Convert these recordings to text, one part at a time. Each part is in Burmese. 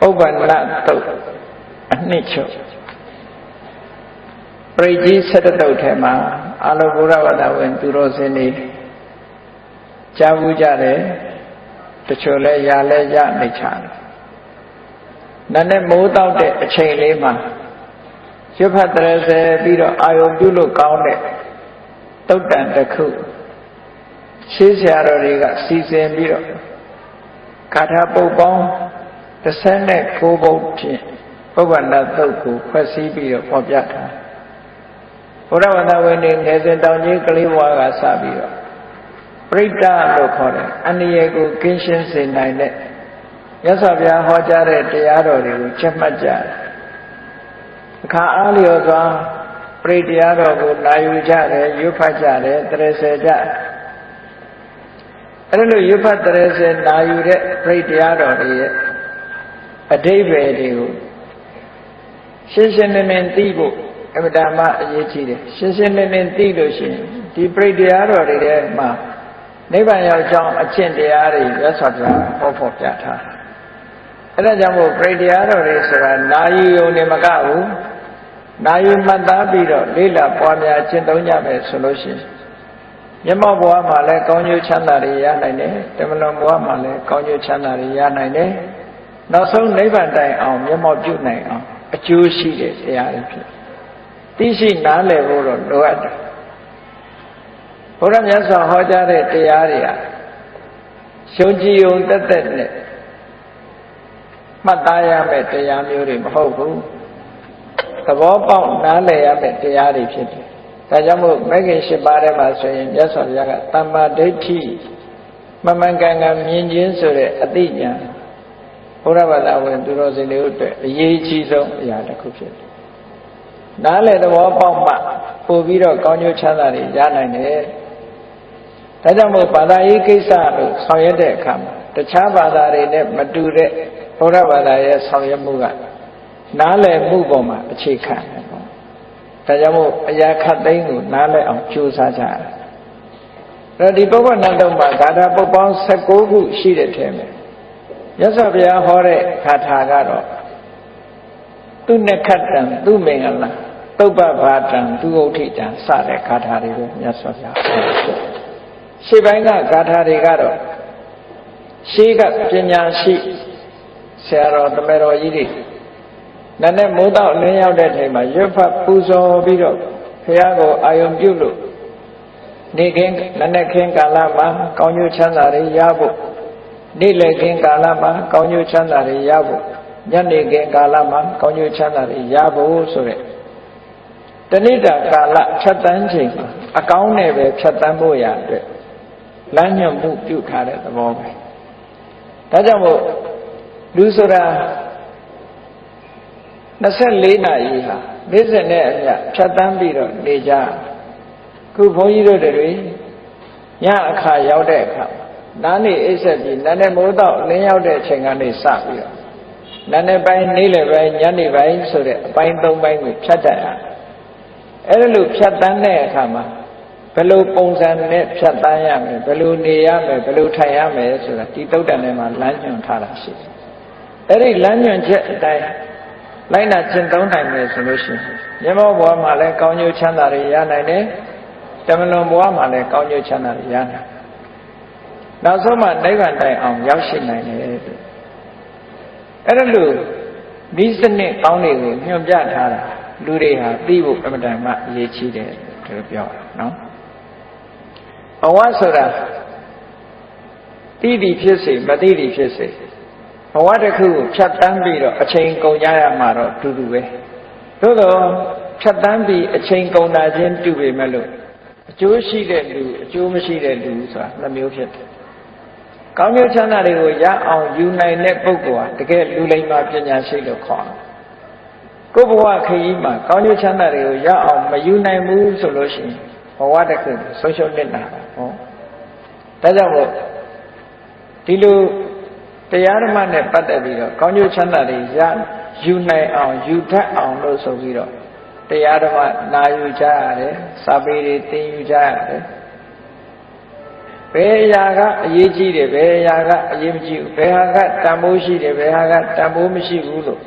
ဥပ္ပန္နတုတ်အနှစ်ချုပ်ပရိကြီး7တုတ်ထဲမှာအလိုဘုရားဘာသာဝင်သူတော်စင်တွေကြားဘူးကြတယ်တချို့လဲရလဲရနေချတယ်နာနဲ့မိုးတောက်တဲ့အချိန်လေးမှာရွတ်ဖတ်တရဆဲပြီးတော့အာယုပြုလို့ကောင်းတဲ့တုတ်တန်တစ်ခုရှေးဆရာတော်တွေကစီစဉ်ပြီးတော့ဂါထာပုတ်ပေါင်း19ပုဒ်ဖြင့်ပုဗ္ဗန္နသုတ်ကိုဖွဲ့စည်းပြီးတော့ဖော်ပြထားဘုရားဘာသာဝင်တွေငယ်စဉ်တောင်ကြီးကလေးဘဝကစပြီးတော့ပရိတ္တလို့ခေါ်တယ်အန္တရာယ်ကိုကင်းရှင်းစေနိုင်တဲ့မြတ်စွာဘုရားဟောကြားတဲ့တရားတော်တွေကိုချက်မှတ်ကြတယ်အခါအားလျော်စွာပရိတရားတော်ကိုနာယူကြတယ်ရွတ်ဖတ်ကြတယ်တရစေကြအဲ့လိုရွတ်ဖတ်တရစေနာယူတဲ့ပရိတရားတော်တွေရဲ့အဓိပ္ပာယ်တွေကိုရှင်းရှင်းလင်းလင်းသိဖို့အမှန်တမ်းအရေးကြီးတယ်ရှင်းရှင်းလင်းလင်းသိလို့ရှိရင်ဒီပရိတရားတော်တွေထဲမှာနိဗ္ဗာန်ရောက်ကြောင်းအကျင့်တရားတွေရသော်ပြဟောဖို့ပြထားအဲ့ဒါကြောင့်မို့ပရိတရားတော်တွေဆိုတာနာယူယုံနေမကဘူးနာယူမှတ်သားပြီးတော့လေးလာပွားများကျင့်သုံးကြမယ်ဆိုလို့ရှိရင်မျက်မှောက်ဘဝမှာလည်းကောင်းကျိုးချမ်းသာတွေရနိုင်တယ်တမလွန်ဘဝမှာလည်းကောင်းကျိုးချမ်းသာတွေရနိုင်တယ်နောက်ဆုံးနိဗ္ဗာန်တိုင်အောင်မျက်မှောက်ပြုနိုင်အောင်အကျိုးရှိတဲ့တရားတွေဖြစ်သိရှိနားလည်ဖို့တော့လိုအပ်တယ်ဘုရားမြတ်စွာဟောကြားတဲ့တရားတွေဟာယုံကြည်ုံတက်တက်နဲ့မှတ်သားရမယ့်တရားမျိုးတွေမဟုတ်ဘူးသဘောပေါက်နားလည်ရမယ့်တရားတွေဖြစ်တယ်ဒါကြောင့်မို့မဂ္ဂင်၈ပါးထဲမှာဆိုရင်မြတ်စွာဘုရားကသမ္မာဒိဋ္ဌိမမှန်ကန်ကန်မြင်ခြင်းဆိုတဲ့အသိဉာဏ်ဘုရားဘာသာဝင်သူတော်စင်တွေအတွက်အရေးကြီးဆုံးအရာတစ်ခုဖြစ်တယ်နားလည်သဘောပေါက်မှပို့ပြီးတော့ကောင်းကျိုးချမ်းသာတွေရနိုင်တယ်ဒါကြောင့်မို့ဘာသာရေးကိစ္စလို့ဆောင်ရွက်တဲ့အခါမှာတခြားဘာသာတွေနဲ့မတူတဲ့ဘုရားဘာသာရဲ့ဆောင်ရွက်မှုကနားလည်မှုပေါ်မှာအခြေခံတယ်ပေါ့ဒါကြောင့်မို့အရာခတ်သိမ်းကိုနားလည်အောင်ကြိုးစားကြရတယ်အဲ့ဒီပုဗ္ဗန္နတုတ်မှာဂါထာပုဒ်ပေါင်း19ခုရှိတဲ့ထဲမှာမြတ်စွာဘုရားဟောတဲ့ဂါထာကတော့သူနခတ္တံသူမင်္ဂလာသုပ္ပဘာတံသူဥဋ္ဌိတံစတဲ့ဂါထာတွေပဲမြတ်စွာဘုရားဟောတယ်ရှေ့ပိုင်းကဂါထာတွေကတော့ရှေးကပညာရှိဆရာတော်တမန်တော်ကြီးတွေနာနဲ့မိုးတော့လင်းရောက်တဲ့ချိန်မှာရွတ်ဖတ်ပူဇော်ပြီးတော့ဘုရားကိုအာယုံပြုလို့နေခင်းနာနဲ့ခင်းကာလမှာကောင်းကျိုးချမ်းသာတွေရဖို့နေ့လည်ခင်းကာလမှာကောင်းကျိုးချမ်းသာတွေရဖို့ညနေခင်းကာလမှာကောင်းကျိုးချမ်းသာတွေရဖို့ဆိုတဲ့တဏိတာကာလဖြတ်တန်းချိန်မှာအကောင်းနဲ့ပဲဖြတ်တန်းဖို့ရအတွက်လမ်းညွှန်မှုပြုထားတဲ့သဘောပဲဒါကြောင့်မို့လူဆိုတာ24နာရီဟာနေ့စဉ်နဲ့အမျှဖြတ်တန်းပြီးတော့နေကြခုဘုန်းကြီးတို့တွေညအခါရောက်တဲ့အခါနားနေအိပ်ဆက်ပြီးနားနဲ့မိုးတော့လင်းရောက်တဲ့အချိန်ကနေစပြီးတော့နားနဲ့ပိုင်းနေ့လယ်ပိုင်းညနေပိုင်းဆိုတဲ့အပိုင်း၃ပိုင်းကိုဖြတ်တတ်ရအဲ့ဒါလို့ဖြတ်တန်းတဲ့အခါမှာဘယ်လိုပုံစံနဲ့ဖြတ်တန်းရမယ်ဘယ်လိုနေရမယ်ဘယ်လိုထိုင်ရမယ်ဆိုတာဒီသုတ်တန်ထဲမှာလမ်းညွှန်ထားတာရှိတယ်အဲ့ဒီလမ်းညွှန်ချက်အတိုင်းလိုက်နာကျင့်သုံးနိုင်မယ်ဆိုလို့ရှိရင်မြတ်ဘဝမှာလည်းကောင်းကျိုးချမ်းသာတွေရနိုင်တယ်တမလွန်ဘဝမှာလည်းကောင်းကျိုးချမ်းသာတွေရနိုင်နောက်ဆုံးမှနိဗ္ဗာန်တိုင်အောင်ရောက်ရှိနိုင်တယ်အဲ့ဒါလို့ဒီစနစ်ကောင်းတွေကိုညွှန်ပြထားတာလူတွေဟာသိဖို့အမှန်တမ်းမှအရေးကြီးတယ်လို့ပြောတာနော်ဘဝဆိုတာသိသည်ဖြစ်စေမသိသည်ဖြစ်စေဘဝတစ်ခုကိုဖြတ်တန်းပြီးတော့အချိန်ကုန်ကြရမှာတော့တူတူပဲသို့တော့ဖြတ်တန်းပြီးအချိန်ကုန်တာချင်းတူပေမဲ့လို့အကျိုးရှိတဲ့လူအကျိုးမရှိတဲ့လူဆိုတာနှစ်မျိုးဖြစ်တယ်ကောင်းကျိုးချမ်းသာတွေကိုရအောင်ယူနိုင်တဲ့ပုဂ္ဂိုလ်ဟာတကယ်လူလိမ္မာပညာရှိလို့ခေါ်တယ်ကိုယ်ဘဝခရီးမှာကောင်းကျိုးချမ်းသာတွေကိုရအောင်မယူနိုင်ဘူးဆိုလို့ရှိရင်ဘဝတစ်ခုဆုံးရှုံးနေတာဟောဒါကြောင့်မို့ဒီလိုတရားဓမ္မနဲ့ပတ်သက်ပြီးတော့ကောင်းကျိုးချမ်းသာတွေရယူနိုင်အောင်ယူတတ်အောင်လို့ဆိုပြီးတော့တရားဓမ္မနာယူကြရတယ်စာပေတွေသင်ယူကြရတယ် ဘယ်အရာကအရေးကြီးတယ်ဘယ်အရာကအရေးမကြီးဘူးဘယ်ဟာကတန်ဖိုးရှိတယ်ဘယ်ဟာကတန်ဖိုးမရှိဘူးလို့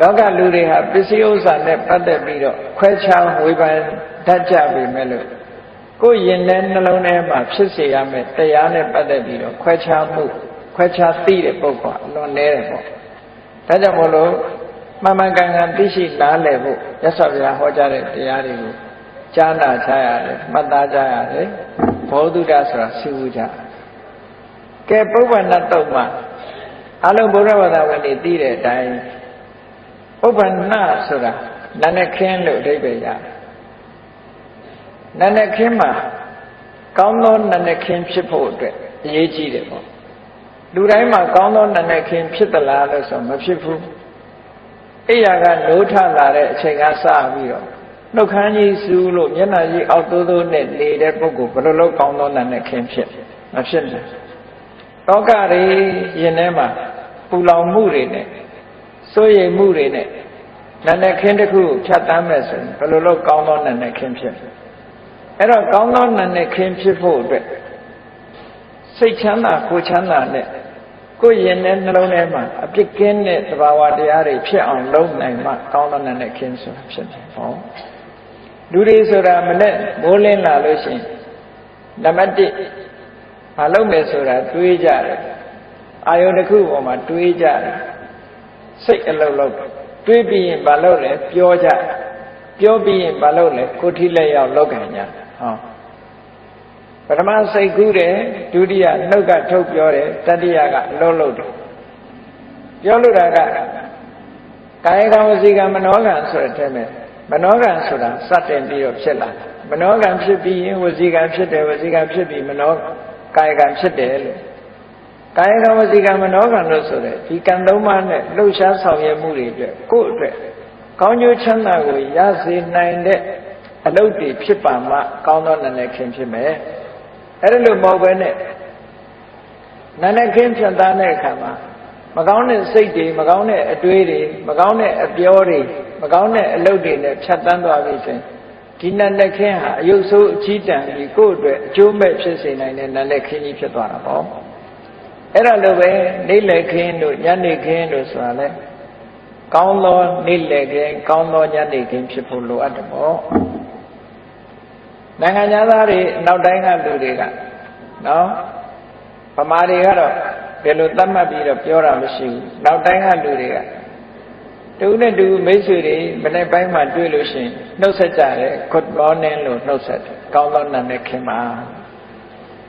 လောကလူတွေဟာပစ္စည်းဥစ္စာနဲ့ပတ်သက်ပြီးတော့ခွဲခြားဝေဖန်တတ်ကြပေမဲ့လို့ကိုယ်ရင်ထဲနှလုံးထဲမှာဖြစ်စေရမယ်တရားနဲ့ပတ်သက်ပြီးတော့ခွဲခြားမှုခွဲခြားသိတဲ့ပုဂ္ဂိုလ်အလွန်နည်းတယ်ပေါ့ဒါကြောင့်မို့လို့မှန်မှန်ကန်ကန်သိရှိနားလည်ဖို့မြတ်စွာဘုရားဟောကြားတဲ့တရားတွေကိုကြားနာကြရတယ်မှတ်သားကြရတယ်ဘောဓုတဆိုတာသိဝကြကဲပုဗ္ဗန္နတုတ်မှာအလုံးဘုရားဘာသာဝင်တွေသိတဲ့အတိုင်းပုဗ္ဗန္နဆိုတာနာနဲ့ခင်းလို့အဓိပ္ပာယ်ရတယ်နာနဲ့ခင်းမှာကောင်းသောနာနဲ့ခင်းဖြစ်ဖို့အတွက်အရေးကြီးတယ်ပေါ့လူတိုင်းမှာကောင်းသောနာနဲ့ခင်းဖြစ်သလားလို့ဆိုမဖြစ်ဘူးအိယာကနိုးထလာတဲ့အချိန်ကစပြီးတော့နှုတ်ခမ်းကြီးစူးလို့မျက်နှာကြီးအောက်သိုးသိုးနဲ့နေတဲ့ပုဂ္ဂိုလ်ဘယ်လိုလုပ်ကောင်းသောနာနဲ့ခင်းဖြစ်မဖြစ်ဘူးတောကတွေရင်ထဲမှာပူလောင်မှုတွေနဲ့စိုးရိမ်မှုတွေနဲ့နာနဲ့ခင်းတစ်ခုဖြတ်တမ်းမဲ့ဆိုရင်ဘယ်လိုလုပ်ကောင်းသောနာနဲ့ခင်းဖြစ်အဲ့တော့ကောင်းသောနာနဲ့ခင်းဖြစ်ဖို့အတွက်စိတ်ချမ်းသာကိုယ်ချမ်းသာနဲ့ကိုယ်ရင်နဲ့နှလုံးထဲမှာအပြစ်ကင်းတဲ့သဘာဝတရားတွေဖြစ်အောင်လုပ်နိုင်မှကောင်းသောနာနဲ့ခင်းဆိုတာဖြစ်တယ်ဟောလူတွေဆိုတာမနဲ့မိုးလင်းလာလို့ရှိရင်နံပါတ်1မလုပ်မယ်ဆိုတာတွေးကြတယ်အာယုန်တစ်ခုပေါ်မှာတွေးကြတယ်စိတ်အလုံးလုံးတွေးပြီးရင်မလုပ်လဲပြောကြပြောပြီးရင်မလုပ်လဲကိုယ်ထိလက်ရောက်လောက်ကန်ကြဟောပထမစိတ်ကူးတယ်ဒုတိယနှုတ်ကထုတ်ပြောတယ်တတိယကအလုံးလုံးတယ်ပြောလို့တာကကာယကံဝစီကံမနောကံဆိုတဲ့အထက်မှာမနောကံဆိုတာစတင်ပြီးတော့ဖြစ်လာမနောကံဖြစ်ပြီးရင်ဝစီကံဖြစ်တယ်ဝစီကံဖြစ်ပြီးမနောကာယကံဖြစ်တယ်လို့ကာယကံဝစီကံမနောကံလို့ဆိုတဲ့ဒီကံသုံးပါးနဲ့လှုပ်ရှားဆောင်ရွက်မှုတွေအတွက်ကိုယ့်အတွက်ကောင်းကျိုးချမ်းသာကိုရစေနိုင်တဲ့အလုပ်တွေဖြစ်ပါမှကောင်းသောနာနဲ့ခင်ဖြစ်မယ်အဲ့ဒါလို့မဟုတ်ပဲနဲ့နာနဲ့ခင်ဖြတ်သားတဲ့အခါမှာမကောင်းတဲ့စိတ်တွေမကောင်းတဲ့အတွေးတွေမကောင်းတဲ့အပြောတွေမကောင်းတဲ့အလုပ်တွေနဲ့ဖြတ်တန်းသွားပြီဆိုရင်ဒီနာနဲ့ခင်ဟာအယုတ်ဆိုးအကြီးတန်းပြီးကိုယ့်အတွက်အကျိုးမဲ့ဖြစ်စေနိုင်တဲ့နာနဲ့ခင်ကြီးဖြစ်သွားတာပေါ့အဲ့ဒါလိုပဲနေ့လည်ခင်းတို့ညနေခင်းတို့ဆိုတာလဲကောင်းသောနေ့လည်ခင်းကောင်းသောညနေခင်းဖြစ်ဖို့လိုအပ်တယ်ပေါ့နိုင်ငံသားတွေနောက်တိုင်းကလူတွေကနော်ဗမာတွေကတော့ဘယ်လိုသတ်မှတ်ပြီးတော့ပြောတာမရှိဘူးနောက်တိုင်းကလူတွေကတူနဲ့တူမိတ်ဆွေတွေမနေ့ပိုင်းမှတွေ့လို့ရှိရင်နှုတ်ဆက်ကြတယ် good morning လို့နှုတ်ဆက်တယ်ကောင်းသောနာနဲ့ခင်းပါ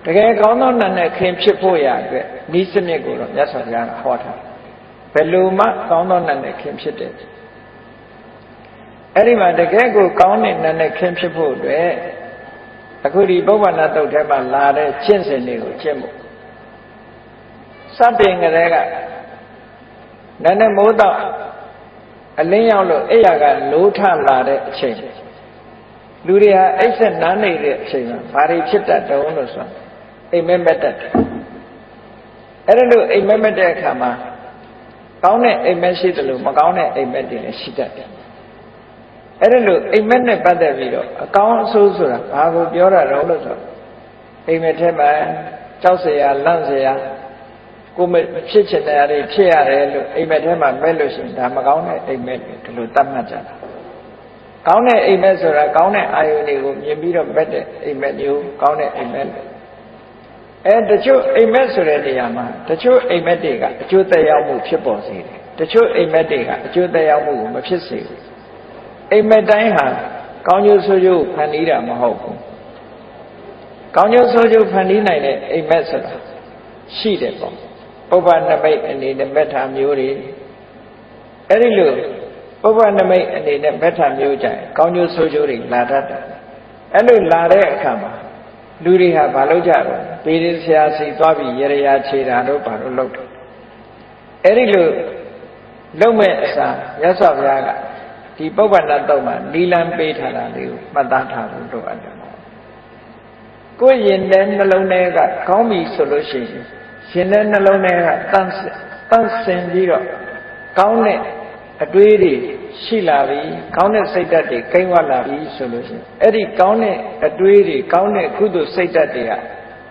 တကယ်ကောင်းသောနာနဲ့ခင်းဖြစ်ဖို့ရအတွက်ဤစနစ်ကိုတော့မြတ်စွာဘုရားကဟောထားဘယ်လိုမှကောင်းသောနာနဲ့ခင်းဖြစ်တယ်အဲ့ဒီမှာတကယ်ကိုကောင်းတဲ့နာနဲ့ခင်းဖြစ်ဖို့အတွက်အခုဒီပုဗ္ဗန္နတုတ်ထဲမှာလာတဲ့ကျင့်စဉ်တွေကိုကျင့်ဖို့စတင်ကြတဲ့ကနာနဲ့မိုးတော့အလင်းရောက်လို့အိယာကနိုးထလာတဲ့အချိန်လူတွေဟာအိပ်ဆက်နားနေတဲ့အချိန်မှာဘာတွေဖြစ်တတ်တုံးလို့ဆိုအိမ်မက်မက်တတ်တယ်အဲ့ဒါလို့အိမ်မက်မက်တဲ့အခါမှာကောင်းတဲ့အိမ်မက်ရှိတယ်လို့မကောင်းတဲ့အိမ်မက်တွေလည်းရှိတတ်တယ်အဲ့ဒါလို့အိမ်မက်နဲ့ပတ်သက်ပြီးတော့အကောင်းအဆိုးဆိုတာဘာကိုပြောတာတော့လို့ဆိုအိမ်မက်ထဲမှာကြောက်เสียလန့်เสียကိုမဖြစ်ချင်တဲ့အရာတွေဖြစ်ရတယ်လို့အိမ်မက်ထဲမှာမဲ့လို့ရှိရင်ဒါမကောင်းတဲ့အိမ်မက်တွေဒီလိုသတ်မှတ်ကြတာကောင်းတဲ့အိမ်မက်ဆိုတာကောင်းတဲ့အာယုန်တွေကိုမြင်ပြီးတော့မဲ့တဲ့အိမ်မက်မျိုးကောင်းတဲ့အိမ်မက်တချို့အိမ်မက်ဆိုတဲ့နေရာမှာတချို့အိမ်မက်တွေကအကျိုးသက်ရောက်မှုဖြစ်ပေါ်စေတယ်တချို့အိမ်မက်တွေကအကျိုးသက်ရောက်မှုကိုမဖြစ်စေဘူးအိမ်မက်တိုင်းဟာကောင်းကျိုးဆိုးကျိုးဖန်တီးတာမဟုတ်ဘူးကောင်းကျိုးဆိုးကျိုးဖန်တီးနိုင်တဲ့အိမ်မက်ဆိုတာရှိတယ်ပေါ့ပုဗ္ဗနမိတ်အနေနဲ့မက်ထာမျိုးတွေအဲ့ဒီလိုပုဗ္ဗနမိတ်အနေနဲ့မက်ထာမျိုးကြရင်ကောင်းကျိုးဆိုးကျိုးတွေလာတတ်တယ်အဲ့လိုလာတဲ့အခါမှာလူတွေဟာမလုပ်ကြတော့ပေရဆရာစီသွားပြီးရရခြေတာတို့ဘာလို့လုပ်တယ်အဲ့ဒီလိုလုပ်မဲ့အစားမြတ်စွာဘုရားကဒီပုဗ္ဗန္နတုတ်မှာနီလန်းပေးထားတာလေးကိုမှတ်သားထားဖို့လိုအပ်တယ်ကိုယ်ရင်တဲ့နှလုံးထဲကကောင်းပြီဆိုလို့ရှိရင်ရှင်တဲ့နှလုံးထဲကတန့်စင်ပြီးတော့ကောင်းတဲ့အတွေးတွေရှိလာပြီကောင်းတဲ့စိတ်ဓာတ်တွေကိန်းဝလာပြီဆိုလို့ရှိရင်အဲ့ဒီကောင်းတဲ့အတွေးတွေကောင်းတဲ့ကုသိုလ်စိတ်ဓာတ်တွေက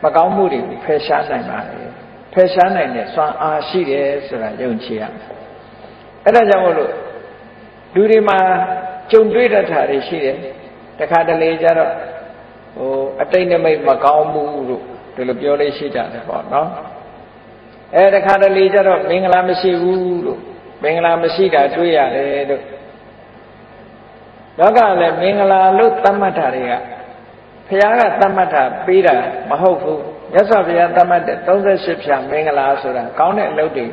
မကောင်းမှုတွေကိုဖယ်ရှားနိုင်ပါတယ်ဖယ်ရှားနိုင်တဲ့စွမ်းအားရှိတယ်ဆိုတာယုံကြည်ရမယ်အဲ့ဒါကြောင့်မို့လို့လူတွေမှာကြုံတွေ့တတ်တာတွေရှိတယ်တခါတလေကျတော့အတိတ်နမိတ်မကောင်းမှုလို့ဒီလိုပြောလေးရှိကြတယ်ပေါ့နော်တခါတလေကျတော့မင်္ဂလာမရှိဘူးလို့မင်္ဂလာမရှိတာတွေ့ရတယ်လို့လောကလည်းမင်္ဂလာလို့သတ်မှတ်တာတွေကဘုရားကသတ်မှတ်တာပေးတာမဟုတ်ဘူးမြတ်စွာဘုရားသတ်မှတ်တဲ့38ဖြာမင်္ဂလာဆိုတာကောင်းတဲ့အလုပ်တွေ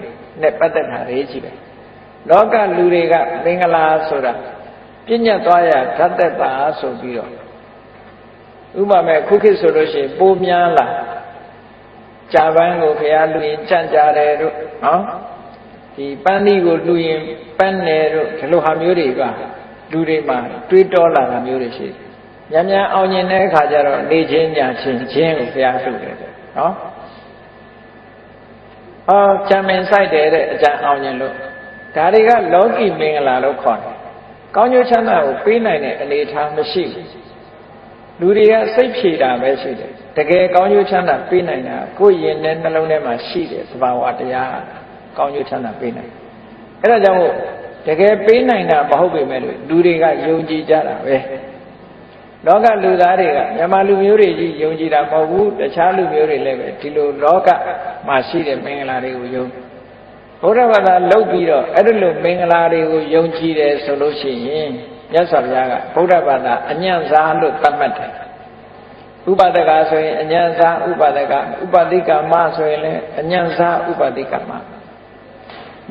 နဲ့ပတ်သက်တာတွေကြီးပဲလောကလူတွေကမင်္ဂလာဆိုတာပြည့်ညတ်သွားရဓာတ်သက်တာဆိုပြီးတော့ဥပမာခုခေတ်ဆိုလို့ရှိရင်ပိုးများလာကြာပန်းကိုဘုရားလူရင်ကြံ့ကြတယ်တို့နော်ဒီပန်းသီးကိုလူရင်ပန်းတယ်တို့ဒီလိုဟာမျိုးတွေကလူတွေမှာတွေးတောလာတာမျိုးတွေရှိတယ်ညံအောင်ញင်တဲ့အခါကျတော့နေချင်းညာချင်းချင်းကိုဘုရားဆုတယ်နော်ကြံမင်ဆိုင်တယ်တဲ့အကြံအောင်ញင်လို့ဒါတွေကလောကီမင်္ဂလာလို့ခေါ်တယ်ကောင်းကျိုးချမ်းသာကိုပေးနိုင်တဲ့အနေအထားမရှိဘူးလူတွေကစိတ်ဖြေတာပဲရှိတယ်တကယ်ကောင်းကျိုးချမ်းသာပေးနိုင်တာကိုယ်ရင်နဲ့နှလုံးထဲမှာရှိတယ်သဘာဝတရားကောင်းကျိုးချမ်းသာပေးနိုင်အဲ့ဒါကြောင့်မို့တကယ်ပေးနိုင်တာမဟုတ်ပေမဲ့လို့လူတွေကယုံကြည်ကြတာပဲလောကလူသားတွေကမြန်မာလူမျိုးတွေကြီးယုံကြည်တာမဟုတ်ဘူးတခြားလူမျိုးတွေလည်းပဲဒီလိုလောကမှာရှိတဲ့မင်္ဂလာတွေကိုယုံဘုရားဘာသာလုပ်ပြီးတော့အဲ့ဒီလိုမင်္ဂလာတွေကိုယုံကြည်တယ်ဆိုလို့ရှိရင်မြတ်စွာဘုရားကဗုဒ္ဓဘာသာအညံ့စားလို့သတ်မှတ်တယ်ဥပဒကဆိုရင်အညံ့စားဥပဒကဥပတိကမဆိုရင်လည်းအညံ့စားဥပတိကမ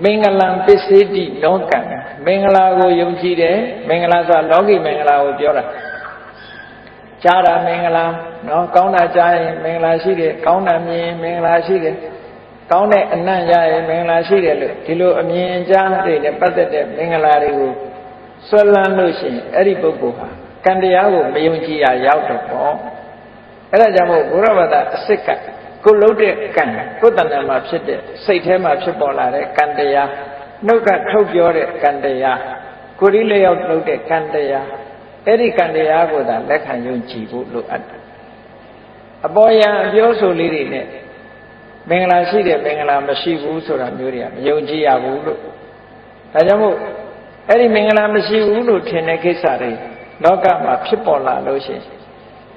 မင်္ဂလံပစ္စေတိလောကံမင်္ဂလာကိုယုံကြည်တယ်မင်္ဂလာဆိုတာလောကီမင်္ဂလာကိုပြောတာကြားတာမင်္ဂလာနော်ကောင်းတာကြားရင်မင်္ဂလာရှိတယ်ကောင်းတာမြင်မင်္ဂလာရှိတယ်ကောင်းတဲ့အနံ့ရရင်မင်္ဂလာရှိတယ်လို့ဒီလိုအမြင်ကြားတွေနဲ့ပတ်သက်တဲ့မင်္ဂလာတွေကိုဆွဲလန်းလို့ရှိရင်အဲ့ဒီပုဂ္ဂိုလ်ဟာကံတရားကိုမယုံကြည်ရရောက်တော့ပေါ့အဲ့ဒါကြောင့်မို့ဘုရားဘာသာအစစ်ကကိုလှုပ်တဲ့ကံကိုယ်တဏ္ဍာမှာဖြစ်တဲ့စိတ်ထဲမှာဖြစ်ပေါ်လာတဲ့ကံတရားနှုတ်ကထုတ်ပြောတဲ့ကံတရားကိုယ်ဒီလျောက်လှုပ်တဲ့ကံတရားအဲ့ဒီကံတရားကိုသာလက်ခံယုံကြည်ဖို့လိုအပ်တယ်အပေါ်ယံအပြောဆိုလေးတွေနဲ့မင်္ဂလာရှိတယ်မင်္ဂလာမရှိဘူးဆိုတာမျိုးတွေကမယုံကြည်ရဘူးလို့ဒါကြောင့်မို့အဲ့ဒီမင်္ဂလာမရှိဘူးလို့ထင်တဲ့ကိစ္စတွေလောကမှာဖြစ်ပေါ်လာလို့ရှိရင်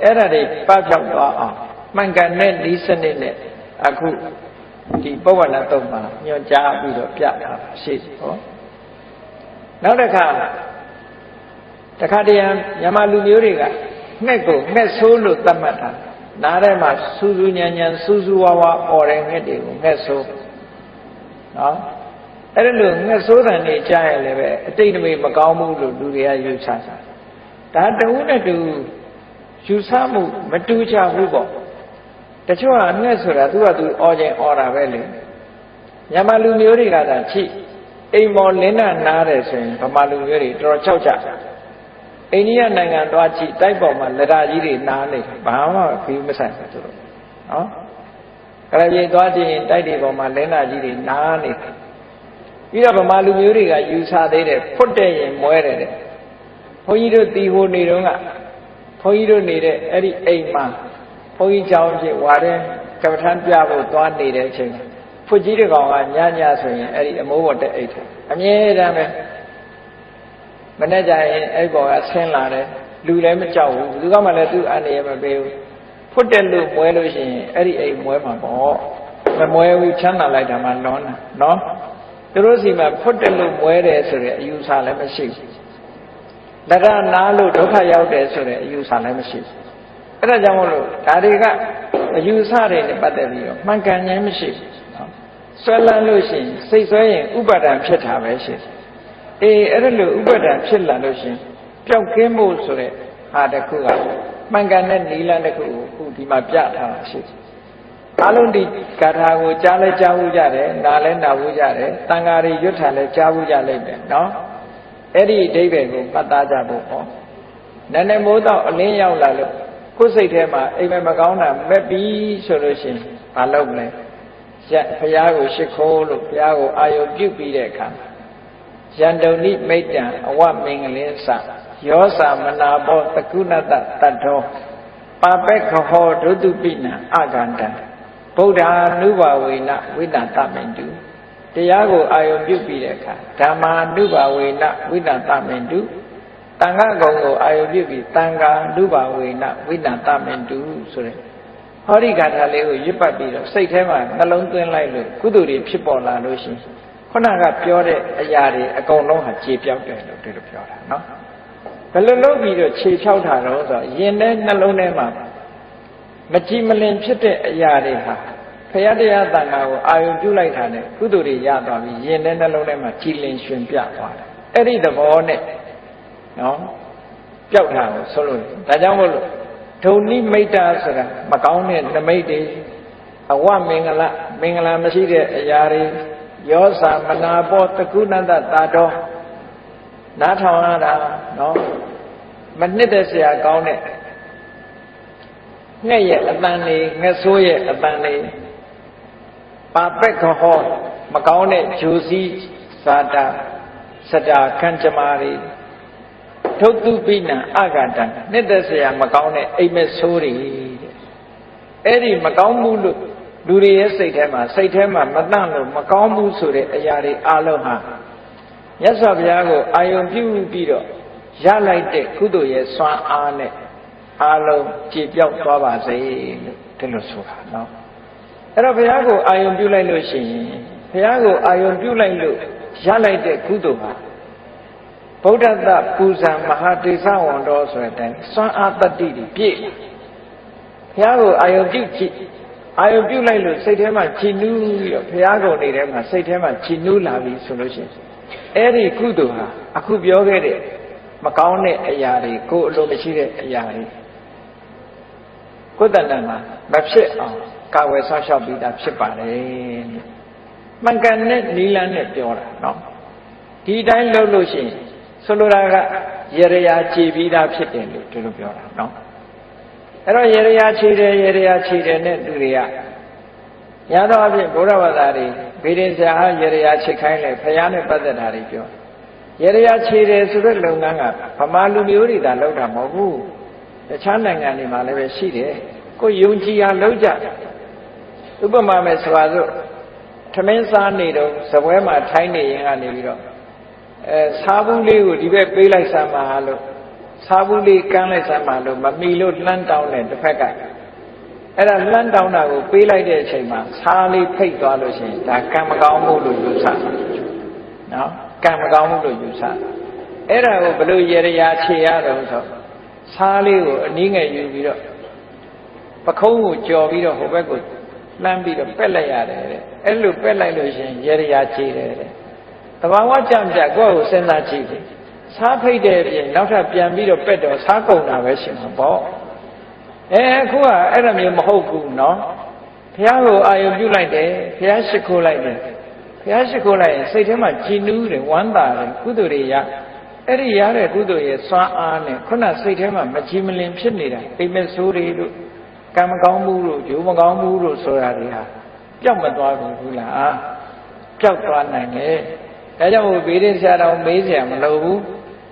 အဲ့ဒါတွေပပျောက်သွားအောင်မှန်ကန်တဲ့ဤစနစ်နဲ့အခုဒီပုဗ္ဗလတုံးမှာညွှန်ကြားပြီးတော့ပြတာရှိတယ်ဟောနောက်တစ်ခါတည်းမြန်မာလူမျိုးတွေကငှက်ကိုငှက်ဆိုးလို့သတ်မှတ်တာနားထဲမှာစူးစူးညံညံစူးစူးဝါဝါអော်တဲ့ငှက်တွေကိုငှက်ဆိုးနော်အဲ့ဒါလို့ငှက်ဆိုးတယ်နေကြားရလည်းပဲအတိတ်တမေမကောင်းဘူးလို့လူတွေကယူဆတာဒါတဝုနဲ့တူယူဆမှုမတူကြဘူးပေါ့တချို့ကငှက်ဆိုတာသူကသူអော်ခြင်းអော်တာပဲလေမြန်မာလူမျိုးတွေကသာချိအိမ်မော်လင်းနာနားတယ်ဆိုရင်ဗမာလူမျိုးတွေတော်တော်ကြောက်ကြအိန္ဒိယနိုင်ငံသွားကြည့်တိုက်ပေါ်မှာလက်ဓာကြီးတွေနားနေဘာမှခီးမဆိုင်ဘူးသူတို့နော်ကရပြေသွားကြည့်ရင်တိုက်တွေပေါ်မှာလင်းနာကြီးတွေနားနေပြီးတော့ဗမာလူမျိုးတွေကယူဆသေးတယ်ဖွတ်တဲ့ရင်မွဲတယ်တဲ့ဘုန်းကြီးတို့တီဟိုနေတော့ကဘုန်းကြီးတို့နေတဲ့အဲ့ဒီအိမ်မှာဘုန်းကြီးเจ้าဖြစ်ဝါတဲ့ကမ္ဘာထမ်းပြဖို့သွားနေတဲ့အချိန်ဖွတ်ကြီးတကောင်ကညဆိုရင်အဲ့ဒီအမိုးပေါ်တက်အိတ်တယ်အမြဲတမ်းပဲမနေ့ကျရင်အဲ့ပေါ်ကဆင်းလာတယ်လူလည်းမကြောက်ဘူးသူကမှလည်းသူ့အနေနဲ့မပေးဘူးဖွတ်တယ်လို့မွဲလို့ရှိရင်အဲ့ဒီအိမ်မွဲမှာပေါ့မမွဲဘူးချမ်းသာလိုက်တာမှလွန်တာနော်သူတို့စီမှာဖွတ်တယ်လို့မွဲတယ်ဆိုတဲ့အယူဆလည်းမရှိဘူးလက်ရနာလို့ဒုက္ခရောက်တယ်ဆိုတဲ့အယူဆလည်းမရှိဘူးအဲ့ဒါကြောင့်မို့လို့ဒါတွေကအယူဆတွေနဲ့ပတ်သက်ပြီးတော့မှန်ကန်ခြင်းမရှိဘူးနော်ဆွဲလန်းလို့ရှိရင်စိတ်ဆွဲရင်ဥပါဒံဖြစ်တာပဲရှိတယ်အဲ့ဒါလို့ဥပါဒံဖြစ်လာလို့ရှိရင်ပျောက်ကင်းဖို့ဆိုတဲ့ဟာတစ်ခုကမှန်ကန်တဲ့နိလန်းတစ်ခုကိုအခုဒီမှာပြထားတာရှိတယ်အလုံးဒီဂါထာကိုကြားလဲကြားဘူးကြတယ်နားလဲနားဘူးကြတယ်တန်ဃာတွေရွတ်ထားလဲကြားဘူးကြလိမ့်မယ်နော်အဲ့ဒီအဓိပ္ပာယ်ကိုမှတ်သားကြဖို့ဟောနည်းနည်းမိုးတော့အလင်းရောက်လာလို့ကိုယ်စိတ်ထဲမှာအိမ်မက်မကောင်းတာမက်ပြီးဆိုလို့ရှိရင်မလုပ်လဲဘုရားကိုရှိခိုးလို့ဘုရားကိုအာယုပြုပြီးတဲ့အခါယန္တုန်ိမိတ်တံအဝမင်္ဂလင်းစယောစာမနာဘောတကုဏတတ္တော ပါပက္ခဟောဒုတုပိနံအကန္တံဗုဒ္ဓ ानु ဘာဝေနဝိနတမင်တုတရားကိုအာယုံပြုပြီးတဲ့အခါဓမ္မာ ानु ဘာဝေနဝိနတမင်တုတန်ခါကုံကိုအာယုံပြုပြီးတန်ခါ ानु ဘာဝေနဝိနတမင်တုဆိုတဲ့ဟောဒီဂါထာလေးကိုရွတ်ပတ်ပြီးတော့စိတ်ထဲမှာနှလုံးသွင်းလိုက်လို့ကုသိုလ်တွေဖြစ်ပေါ်လာလို့ရှိရင်ခုနကပြောတဲ့အရာတွေအကုန်လုံးဟာခြေပြောက်တယ်လို့ဒီလိုပြောတာနော်ဘယ်လိုလုပ်ပြီးတော့ခြေဖြောက်တာတော့ဆိုတော့ယင်တဲ့နှလုံးထဲမှာမကြည်မလင်ဖြစ်တဲ့အရာတွေဟာဖရာတရားတန်ခါကိုအာယုံပြုလိုက်တာနဲ့ကုသိုလ်တွေရသွားပြီးယင်တဲ့နှလုံးထဲမှာကြည်လင်ရွှင်ပြသွားတယ်အဲ့ဒီသဘောနဲ့နော်ပျောက်တာကိုဆိုလို့ဒါကြောင့်မို့လို့ဒုံနိမိတ်တာဆိုတာမကောင်းတဲ့နမိတ်တွေအဝမင်္ဂလာမရှိတဲ့အရာတွေယောစာမနာဘောတကုဏတတာတော်နားထောင်ရတာနော်မနှစ်သက်စရာကောင်းတဲ့ငှက်ရဲ့အတန်လေးငှက်ဆိုးရဲ့အတန်လေးပါပက္ခဟောမကောင်းတဲ့ဂျိုစီစာတာစတာခန့်ကြမာတွေထုတ်တုပိနံအဂတံနှစ်သက်စရာမကောင်းတဲ့အိမ်မက်ဆိုးတွေတဲ့အဲ့ဒီမကောင်းမှုလို့လူတွေရဲ့စိတ်ထဲမှာမတန့်လို့မကောင်းမှုဆိုတဲ့အရာတွေအလုံးဟာမြတ်စွာဘုရားကိုအာယုံပြုပြီးတော့ရလိုက်တဲ့ကုသိုလ်ရဲ့စွမ်းအားနဲ့အလုံးကြည်ပြောက်သွားပါစေလို့ဒီလိုဆိုတာနော်အဲ့တော့ဘုရားကိုအာယုံပြုလိုက်လို့ရှိရင်ဘုရားကိုအာယုံပြုလိုက်လို့ရလိုက်တဲ့ကုသိုလ်ဟာဗုဒ္ဓတပူဇံမဟာတေသဝံတော်ဆိုတဲ့အတိုင်းစွမ်းအားတတ္တိတွေပြည့်ဘုရားကိုအာယုံပြုကြည့်အာယုံပြုလိုက်လို့စိတ်ထဲမှာကြည်နူးပြီးတော့ဘုရားကိုယ်နေထဲမှာစိတ်ထဲမှာကြည်နူးလာပြီဆိုလို့ရှိရင်အဲ့ဒီကုသိုလ်ဟာအခုပြောခဲ့တဲ့မကောင်းတဲ့အရာတွေကိုယ်အလိုမရှိတဲ့အရာတွေကိုယ်တဏ္ဍာမှာမဖြစ်အောင်ကာဝယ်ဆောက်ရှောက်ပြီးသားဖြစ်ပါတယ်မှန်ကန်တဲ့နိလန်းနဲ့ပြောတာနော်ဒီတိုင်းလုပ်လို့ရှိရင်ဆိုလိုတာကရရာခြေပြီးသားဖြစ်တယ်လို့ဒီလိုပြောတာနော်အဲ့တော့ရရာခြေတယ်နဲ့သူတွေကညာတော့အဖြစ်ဘုရားဘာသာတွေဗေဒင်ဆရာဟာရရာခြေခိုင်းလေဖယားနဲ့ပတ်သက်တာတွေပြောရရာခြေတယ်ဆိုတဲ့လုပ်ငန်းကဗမာလူမျိုးတွေသာလုပ်တာမဟုတ်ဘူးတခြားနိုင်ငံတွေမှာလည်းပဲရှိတယ်ကိုယုံကြည်အောင်လုပ်ကြဥပမာမဲ့ဆိုပါစို့ထမင်းစားနေတော့စပွဲမှာထိုင်းနေရင်ကနေပြီးတော့စားဘူးလေးကိုဒီဘက်ပေးလိုက်စမ်းပါလို့စားဘူးလေးကမ်းလိုက်စမ်းပါလို့မမီလို့လှမ်းတောင်းတဲ့တစ်ဖက်ကအဲ့ဒါလှမ်းတောင်းတာကိုပေးလိုက်တဲ့အချိန်မှာစားလေးဖိတ်သွားလို့ရှိရင်ဒါကံမကောင်းမှုလို့ယူဆနော်ကံမကောင်းမှုလို့ယူဆအဲ့ဒါကိုဘယ်လိုရရာခြေရတော့ဆိုစားလေးကိုအနည်းငယ်ယူပြီးတော့ပခုံးကိုကြော်ပြီးတော့ဟိုဘက်ကိုလှမ်းပြီးတော့ပက်လိုက်ရတယ်တဲ့အဲ့လိုပက်လိုက်လို့ရှိရင်ရရာခြေတယ်တဲ့တဘာဝကြံပြကိုယ့်ကိုစဉ်းစားကြည့်တယ်စားဖိတ်တဲ့အပြင်နောက်ထပ်ပြန်ပြီးတော့ပက်တော့စားကုန်တာပဲရှင်မှာပေါ့အခုကအဲ့လိုမျိုးမဟုတ်ဘူးနော်ဘုရားကိုအာယုံပြုလိုက်တယ်ဘုရားရှိခိုးလိုက်တယ်ဘုရားရှိခိုးလိုက်ရင်စိတ်ထဲမှာကြည်နူးတယ်ဝမ်းသာတယ်ကုသိုလ်တွေရအဲ့ဒီရတဲ့ကုသိုလ်ရဲ့စွမ်းအားနဲ့ခုနစိတ်ထဲမှာမကြည်မလင်ဖြစ်နေတာအိမ်မက်ဆိုးတွေတို့ကံမကောင်းမှုတို့ဂျိုးမကောင်းမှုတို့ဆိုတာတွေဟာပျောက်မသွားဘူးလားပျောက်သွားနိုင်တယ်ဒါကြောင့်ဗေဒင်ဆရာတော်မေးเสียမလိုဘူး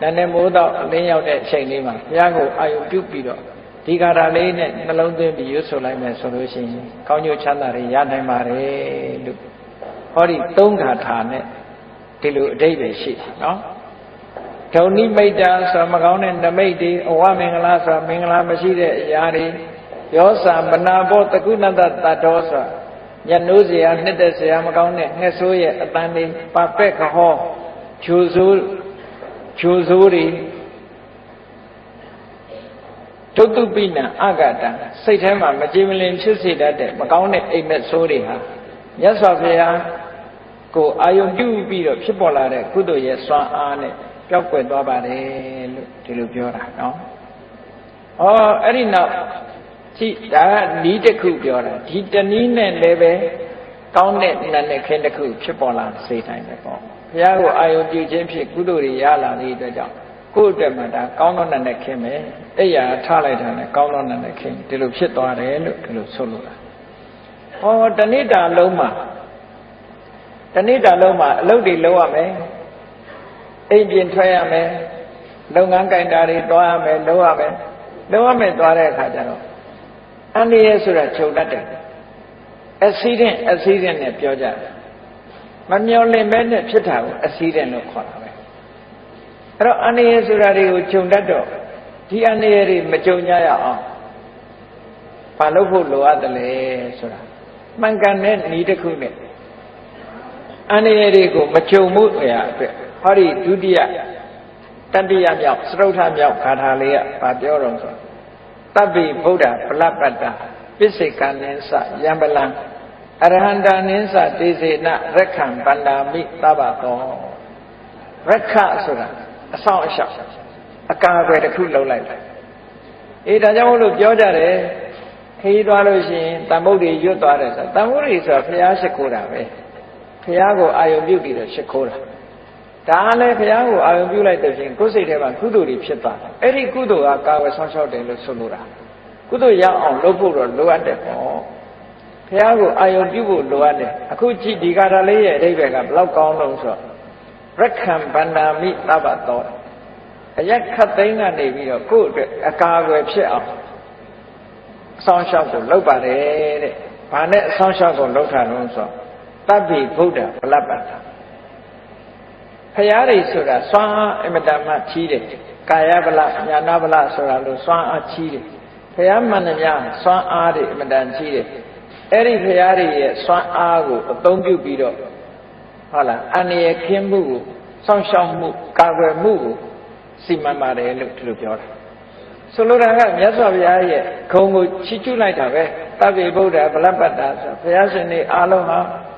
နည်းနည်းမိုးတော့အလင်းရောက်တဲ့အချိန်လေးမှာဘုရားကိုအာယုံပြုပြီးတော့ဒီကာထာလေးနဲ့နှလုံးသွင်းပြီးရွတ်ဆိုလိုက်မယ်ဆိုလို့ရှိရင်ကောင်းကျိုးချမ်းသာတွေရနိုင်ပါတယ်လို့ဟောဒီသုံးကာထာနဲ့ဒီလိုအဓိပ္ပာယ်ရှိတယ်နော်ဒုံနိမိတ်တာဆိုမကောင်းတဲ့နမိတ်တွေအဝမင်္ဂလာဆိုမင်္ဂလာမရှိတဲ့အရာတွေယောစာမနာဘောတကုဏတတတော်ဆိုညနိုးเสียနှစ်သက်เสียမကောင်းတဲ့ငှက်ဆိုးရဲ့အတန်တွေပါပက်ခဟောဂျိုဆိုးတွေတုတ်တုပိနံအဂတံစိတ်ထဲမှာမကြည်မလင်ဖြစ်စေတတ်တဲ့မကောင်းတဲ့အိမ်မက်ဆိုးတွေဟာမြတ်စွာဘုရားကိုအာယုံပြုပြီးတော့ဖြစ်ပေါ်လာတဲ့ကုသိုလ်ရဲ့စွမ်းအားနဲ့ပျောက်ကွယ်သွားပါတယ်လို့ဒီလိုပြောတာနော်။အဲ့ဒီနောက်ကြည့်ဒါကနီးတစ်ခုပြောတာဒီတနည်းနဲ့လည်းပဲကောင်းတဲ့နာနဲ့ခင်းတစ်ခုဖြစ်ပေါ်လာစေတိုင်းပဲပေါ့။ဘုရားကိုအာယုံပြုခြင်းဖြင့်ကုသိုလ်တွေရလာတဲ့အတွက်ကြောင့်ကိုယ့်အတွက်မှဒါကောင်းသောနာနဲ့ခင်းမယ်။အဲ့ရထားလိုက်တာနဲ့ကောင်းသောနာနဲ့ခင်းဒီလိုဖြစ်သွားတယ်လို့ဒီလိုဆိုလိုတာ။တနေ့တာလုံးမှာအလုပ်တွေလုပ်ရမယ်အိမ်ပြင်ထွက်ရမယ်လုပ်ငန်းကိုင်တာတွေတွားရမယ်လုပ်ရမယ်သွားတဲ့အခါကျတော့ Aniye sura chowdate. Accident ne pyoja. Mamyole mene pitago accident no kora. Ero aniye sura ri chowdato. Di aniye ri machonya ya. Palopo lo adale sura. Mangane ni de ku ne. Aniye ri ko machomu ya. Hari dudiya. Tandiya myauk, srotha myauk khatha le ya ba pyo rong so. Tabbi Buddha Palapada Pisika Ninsa Yambalan Arahanda Ninsa Desena Rekhan Bandami Tabato Rekha Sura a song shop a car where the crew low light. It doesn't look Yodare He Dwalusin Tamudi Yudwares Tamuri is a Piashakura Piago Ayo Beauty the Shakura Dale Piago Ayo Beauty like the thing Kusi Kuduri Pita Eri Kudu Aka Sancho de Sulura Kudu Ya on Lobu Luade Piago Ayo Beauty Luade Akuchi Digarale Rebecca Block on Lonso Rekam Banda Meet Tabato A yak Katina Navy or good a car web shell Sancho of Lopare Panet Sancho of Lotanonso Tabi Buddha Palabata Payari Sura, Swan Emadama Chide, Kayabala, Yanabala Sura, Swan Chide, Payamanaya, Swan Adi, Madan Chide, Eri Payari, Swan Agu, Dongu Bido, Hala, Anie Kimbu, Sansham Mu, Kawe Mu, Simamare, look to the Pure. Solura, Yasavia, Kongo, Chichu Laitawe, Tabi Buddha, Balabata, Payasini, Aloha.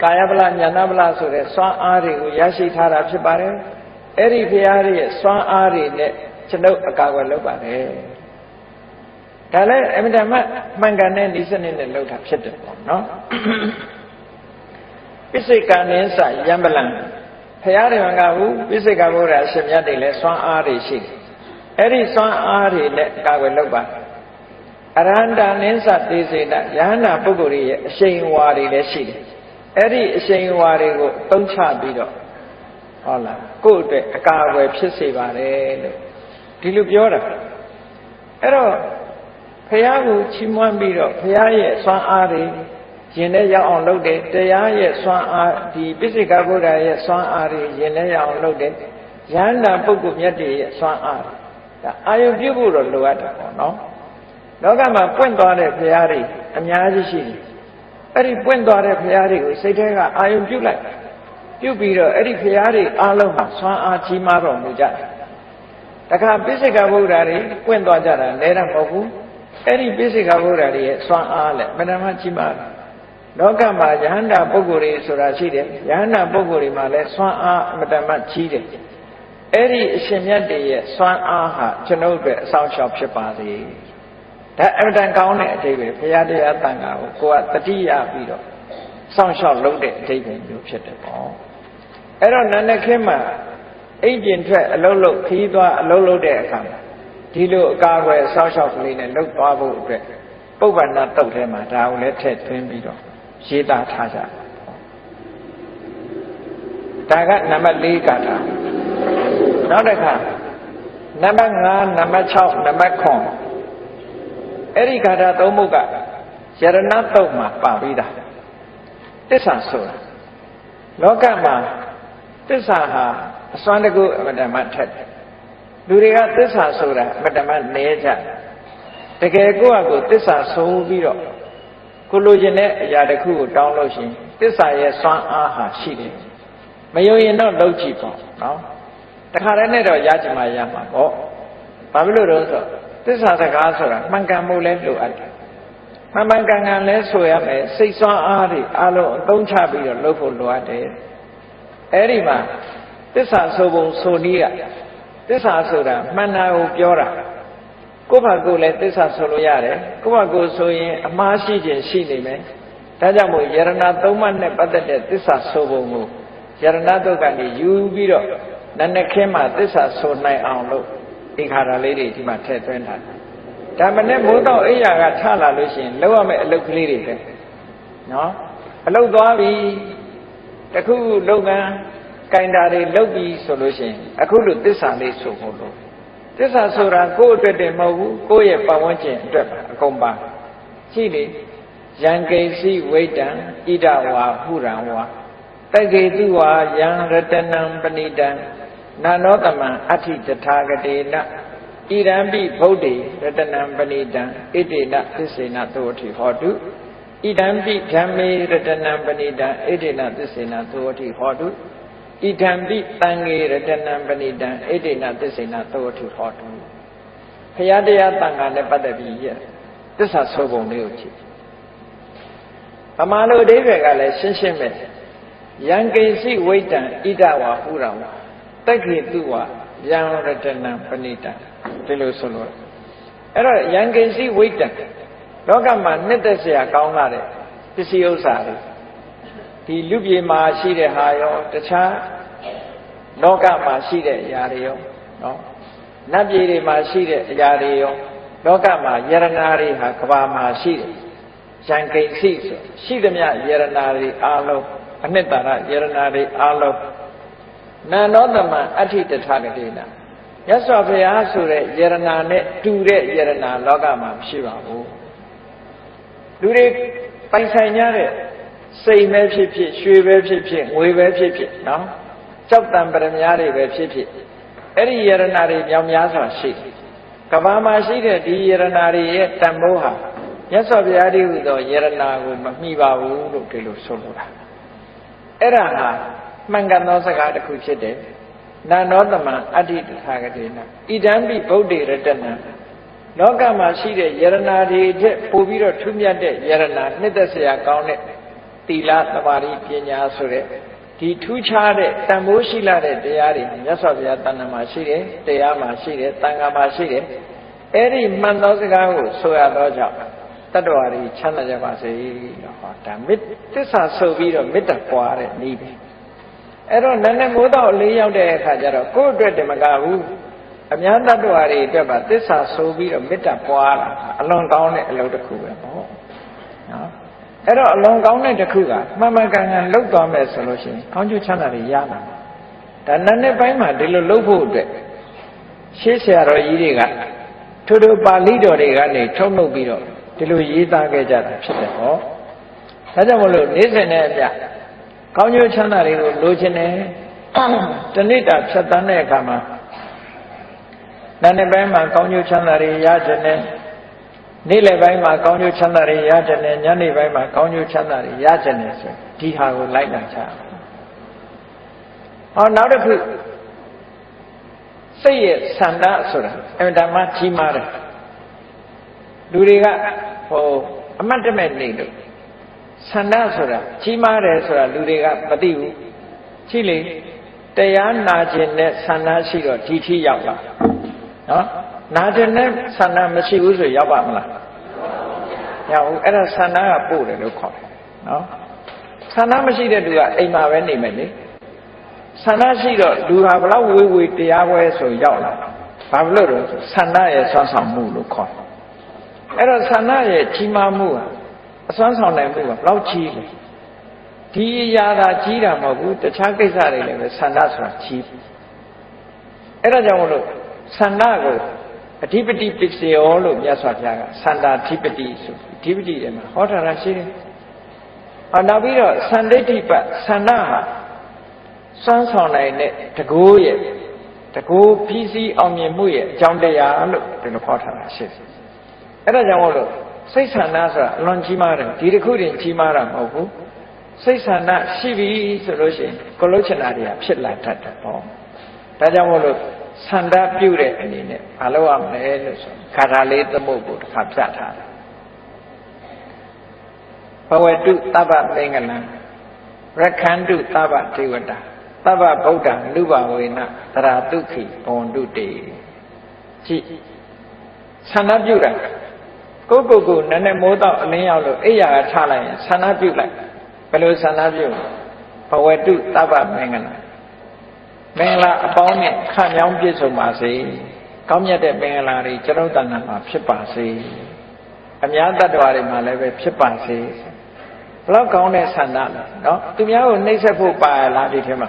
Kayabala Yanabala Sura, Swan Ari, Yashi Tara Chibare, Eri Piari, Swan Ari, Chino Akawa Lobare. Tale, Emidama, Mangane, listen in the load of Chitton, no? Pisika Nensa, Yambalan, Piari Mangavu, Pisika Vura, Semyadile, Swan Ari, she. Eri Swan Ari, Kawa Loba. Aranda Nensa, Dizina, Yana Buguri, Shane Wari, she. Eri Shane Warigo, don't chabido. Hola, good, a car web Sissivare. Dilubiora. Ero Payago, Chimwambido, Payaye, Swan Ari, Yeneya unloaded, Dayaye, Swan Ari, the Pisica Buddha, Swan Ari, Yeneya unloaded, Yana Bugu Yeti, Swan Ari. I am you would look at it, no? Nogama Puentore Payari, and Yaji. Eri Puentore Payari, say there, I am you like. You be the Eri Payari, Aloha, Swan Archimaro Muja. The car Pisica Buddha, Puentoja, Nera Mobu, Eri Pisica Buddha, Swan Ale, Madame Chimar. Nogama, Yanda Boguri, Surashide, Yanda Boguri Male, Swan Madame Chide. Eri Shemyadi, Swan Aha, Chenobe, South Shop Shapati. That everything count it, David, Payadi Atanga, go at the Tia Bido. South Shop loaded, David, you shut it all. Eron Nanakema, agent, a lolo, Kidwa, lolo de account. Tilo, Garway, South Shop Lane, and look Babu, Boba not told him, I'll let it to him Bido. Shida Taja. Tagat Namali Gata. Not a car. Namaga, Namachok, Namakon. Ericada Domuga, Yaranato Ma Pavida. This answer. Logama, this aha, Swandago, Madame Ted. Duriga, this answer, Madame Neja. The Gagoago, this are so viral. Kulujine, Yadaku, downloading. This are a swan aha, she did. May you not low cheaper, no? The Haranedo Yajima Yama, oh, Pablo. This is a gasora, Mangamule to it. Mamanganga Lesuame, 6 Ari, Alo, don't chabi or local loade. Erima, this are so near. This are soda, Manao Piora. Copago let this are soloyare, Copago so in a marshi and shilime. Tajamu, Yaranato man, but this are so move. Yaranato can you beat Nanakema, this are so night on low. Ikara lady to my ted friend. Tamane Mudo Eya Tala Lucian, lower me look lady. No? Hello, Gavi. The cool Loga, Kindari Logi solution. I could do this on this so. သစ္စာဆိုတာကိုယ့်အတွက်တည်းမဟုတ်ဘူးကိုယ့်ရဲ့ပတ်ဝန်းကျင်အတွက်ပါအကုန်ပါရှိလေယံကိစီဝိတံဣဒဝါဟုရံဝါတကေတုဝါယံရတနံပဏိတံနာနောတမံအဋ္ဌိတထာဂတေနဣရံပိဗုဒ္ဓေရတနံပဏိတံဣတေနသစ္စေနသောတိဟောတုဣဒံပိဓမ္မေရတနံပဏိတံဣတေနသစ္စေနသောတိဟောတုဣဒံပိတံဃေရတနံပဏိတံဣတေနသစ္စေနသောတိဟောတုဘုရားတရားတန်ခါနဲ့ပတ်သက်ပြီးရသစ္စာဆိုပုံလေးကိုကြည့်ဗမာလိုအဓိပ္ပာယ်ကလည်းရှင်းရှင်းပဲယံကိစီဝိတံဣဒဝါဟုရံဝါတက္ခေတုဝါယံရတနံပဏိတံဒီလိုဆိုလို့အဲ့တော့ယံကိစီဝိတံလောကမှာနှစ်သက်เสียကောင်းလာတဲ့ပစ္စည်းဥစ္စာတွေဒီလူပြေမှာရှိတဲ့ဟာရောတခြားလောကမှာရှိတဲ့အရာတွေရောနော်နတ်ပြည်တွေမှာရှိတဲ့အရာတွေရောလောကမှာယရနာတွေဟာကဘာမှာရှိတယ်ယံကိစီဆိုရှိသမျှယရနာတွေအားလုံးအနှစ်သာရယရနာတွေအားလုံးနာနောတမံအဋ္ဌိတထာဂတိနာမြတ်စွာဘုရားဆိုတဲ့ယရနာနဲ့တူတဲ့ယရနာလောကမှာမရှိပါဘူးလူတွေပိုင်ဆိုင်ကြတဲ့စိတ်ပဲဖြစ်ဖြစ်ရွှေပဲဖြစ်ဖြစ်ငွေပဲဖြစ်ဖြစ်နော်ကြောက်တံပရမများတွေပဲဖြစ်ဖြစ်အဲ့ဒီယရနာတွေမြောင်များစွာရှိတယ်ကဘာမှာရှိတဲ့ဒီယရနာတွေရဲ့တန်ဖိုးဟာမြတ်စွာဘုရားတည်းဟူသောယရနာကိုမမှီပါဘူးလို့ဒီလိုဆိုလိုတာအဲ့ဒါဟာမှန်ကန်သောစကားတစ်ခုဖြစ်တယ်နာနောတမံအဋ္ဌိတထာဂတိနာဣဒံပိဗုဒ္ဓေရတနံလောကမှာရှိတဲ့ယရနာတွေထက်ပိုပြီးတော့ထူးမြတ်တဲ့ယရနာနှစ်သက်เสียကောင်းတဲ့သီလသမာဓိပညာဆိုတဲ့ဒီထူးခြားတဲ့တန်ဖိုးရှိလာတဲ့တရားတွေမြတ်စွာဘုရားတဏ္ဍာမှာရှိတယ်တရားမှာရှိတယ်သံဃာမှာရှိတယ်အဲ့ဒီမှန်သောစကားကိုဆိုရသောကြောင့်တတ္တဝါတွေချမ်းသာကြပါစေလို့ဟောဒါသစ္စာဆိုပြီးတော့မေတ္တာပွားတဲ့နည်းပဲအဲ့တော့နည်းနည်းမိုးတော့အလေးရောက်တဲ့အခါကျတော့ကိုယ့်အတွက်တမကဘူးအများတတ္တဝါတွေအတွက်ပါသစ္စာဆိုပြီးတော့မေတ္တာပွားတာအလွန်ကောင်းတဲ့အလုပ်တစ်ခုပဲပေါ့နော်အဲ့တော့အလွန်ကောင်းတဲ့တစ်ခုကမှန်မှန်ကန်ကန်လုပ်သွားမယ်ဆိုလို့ရှိရင်ကောင်းကျိုးချမ်းသာတွေရမှာဒါနည်းနည်းပိုင်းမှာဒီလိုလုပ်ဖို့အတွက်ရှေးဆရာတော်ကြီးတွေကထို့ပါဠိတော်တွေကနေထုတ်နှုတ်ပြီးတော့ဒီလိုရေးသားခဲ့ကြတာဖြစ်တယ်ဟောဒါကြောင့်မလို့နေ့စဉ်နဲ့အမျှကောင်းကျိုးချမ်းသာတွေကိုလိုချင်တယ်တဏိတာဖြတ်တန်းတဲ့အခါမှာနာနေပိုင်းမှာကောင်းကျိုးချမ်းသာတွေရချင်တယ်နေ့လယ်ပိုင်းမှာကောင်းကျိုးချမ်းသာတွေရချင်တယ်ညနေပိုင်းမှာကောင်းကျိုးချမ်းသာတွေရချင်တယ်ဆိုဒီဟာကိုလိုက်လာချဟောနောက်တစ်ခုစိတ်ရဲ့ဆန္ဒဆိုတာအမှန်တမ်းကြီးမားတယ်လူတွေကဟိုအမှတ်တမဲ့နေလို့ဆန္ဒဆိုတာကြီးမားတယ်ဆိုတာလူတွေကမသိဘူးကြည့်လေတရားနာခြင်းနဲ့ဆန္ဒရှိတော့ဒီထိရောက်လာနော်နာခြင်းနဲ့ဆန္ဒမရှိဘူးဆိုရောက်ပါမလားရောက်ဘူးအဲ့ဒါဆန္ဒကပို့တယ်လို့ခေါ်တယ်နော်ဆန္ဒမရှိတဲ့လူကအိမ်မှာပဲနေမယ်လေဆန္ဒရှိတော့လူဟာဘလောက်ဝေးတရားပွဲဆိုရောက်လာဘာလို့လဲဆိုဆန္ဒရဲ့ဆွမ်းဆောင်မှုလို့ခေါ်တယ်အဲ့တော့ဆန္ဒရဲ့ကြီးမားမှုဟာအစွမ်းဆောင်နိုင်မှုကဘလောက်ကြီးလဲဒီအရာသာကြီးတာမဟုတ်ဘူးတခြားကိစ္စတွေလည်းပဲဆန္ဒဆိုတာကြီးအဲ့ဒါကြောင့်မလို့ဆန္ဒကိုအဓိပတိပစ္စယောလို့မြတ်စွာဘုရားကဆန္ဒဓိပတိဆိုဓိပတိထဲမှာဟောထားတာရှိတယ်နောက်ပြီးတော့သန္တိဋ္ဌိပဆန္ဒဟာစွမ်းဆောင်နိုင်တဲ့တကိုးရဲ့တကိုးပြီးစီးအောင်မြင်မှုရဲ့အကြောင်းတရားလို့ဒီလိုဟောထားတာရှိတယ်အဲ့ဒါကြောင့်မို့လို့စိတ်ဆန္ဒဆိုတာအလွန်ကြီးမားတယ်ဒီတစ်ခုတည်းကြီးမားတာမဟုတ်ဘူးစိတ်ဆန္ဒရှိပြီဆိုလို့ရှိရင်ကိုယ်လုံးချင်တာတွေကဖြစ်လာတတ်တယ်ပေါ့ဒါကြောင့်မို့လို့ဆန္ဒပြုတဲ့အနေနဲ့မလုပ်ရမလဲလို့ဆိုခါထာလေးသမုတ်ကိုတစ်ခါပြထားတယ်ဘဝတုသဗ္ဗမင်္ဂလံရက္ခန္တုသဗ္ဗဒေဝတာသဗ္ဗဗုဒ္ဓံလူဘဝေနသရတုခိဘဝန္တုတေကြည့်ဆန္ဒပြုတာကိုနည်းနည်းမိုးတော့အလင်းရောက်လို့အိယာကထလိုက်ရင်ဆန္ဒပြုလိုက်ဘယ်လိုဆန္ဒပြုဘဝတုသဗ္ဗမင်္ဂလံမင်္ဂလာအပေါင်းနဲ့ခန့်မြောင်းပြည့်စုံပါစေကောင်းမြတ်တဲ့မင်္ဂလာတွေကျွန်တော်တဏ္ဍာမှာဖြစ်ပါစေအများတ attva တွေမှာလည်းပဲဖြစ်ပါစေဘလောက်ကောင်းတဲ့ဆန္ဒလဲနော်သူများကိုနှိပ်စက်ဖို့ပါလားဒီထဲမှာ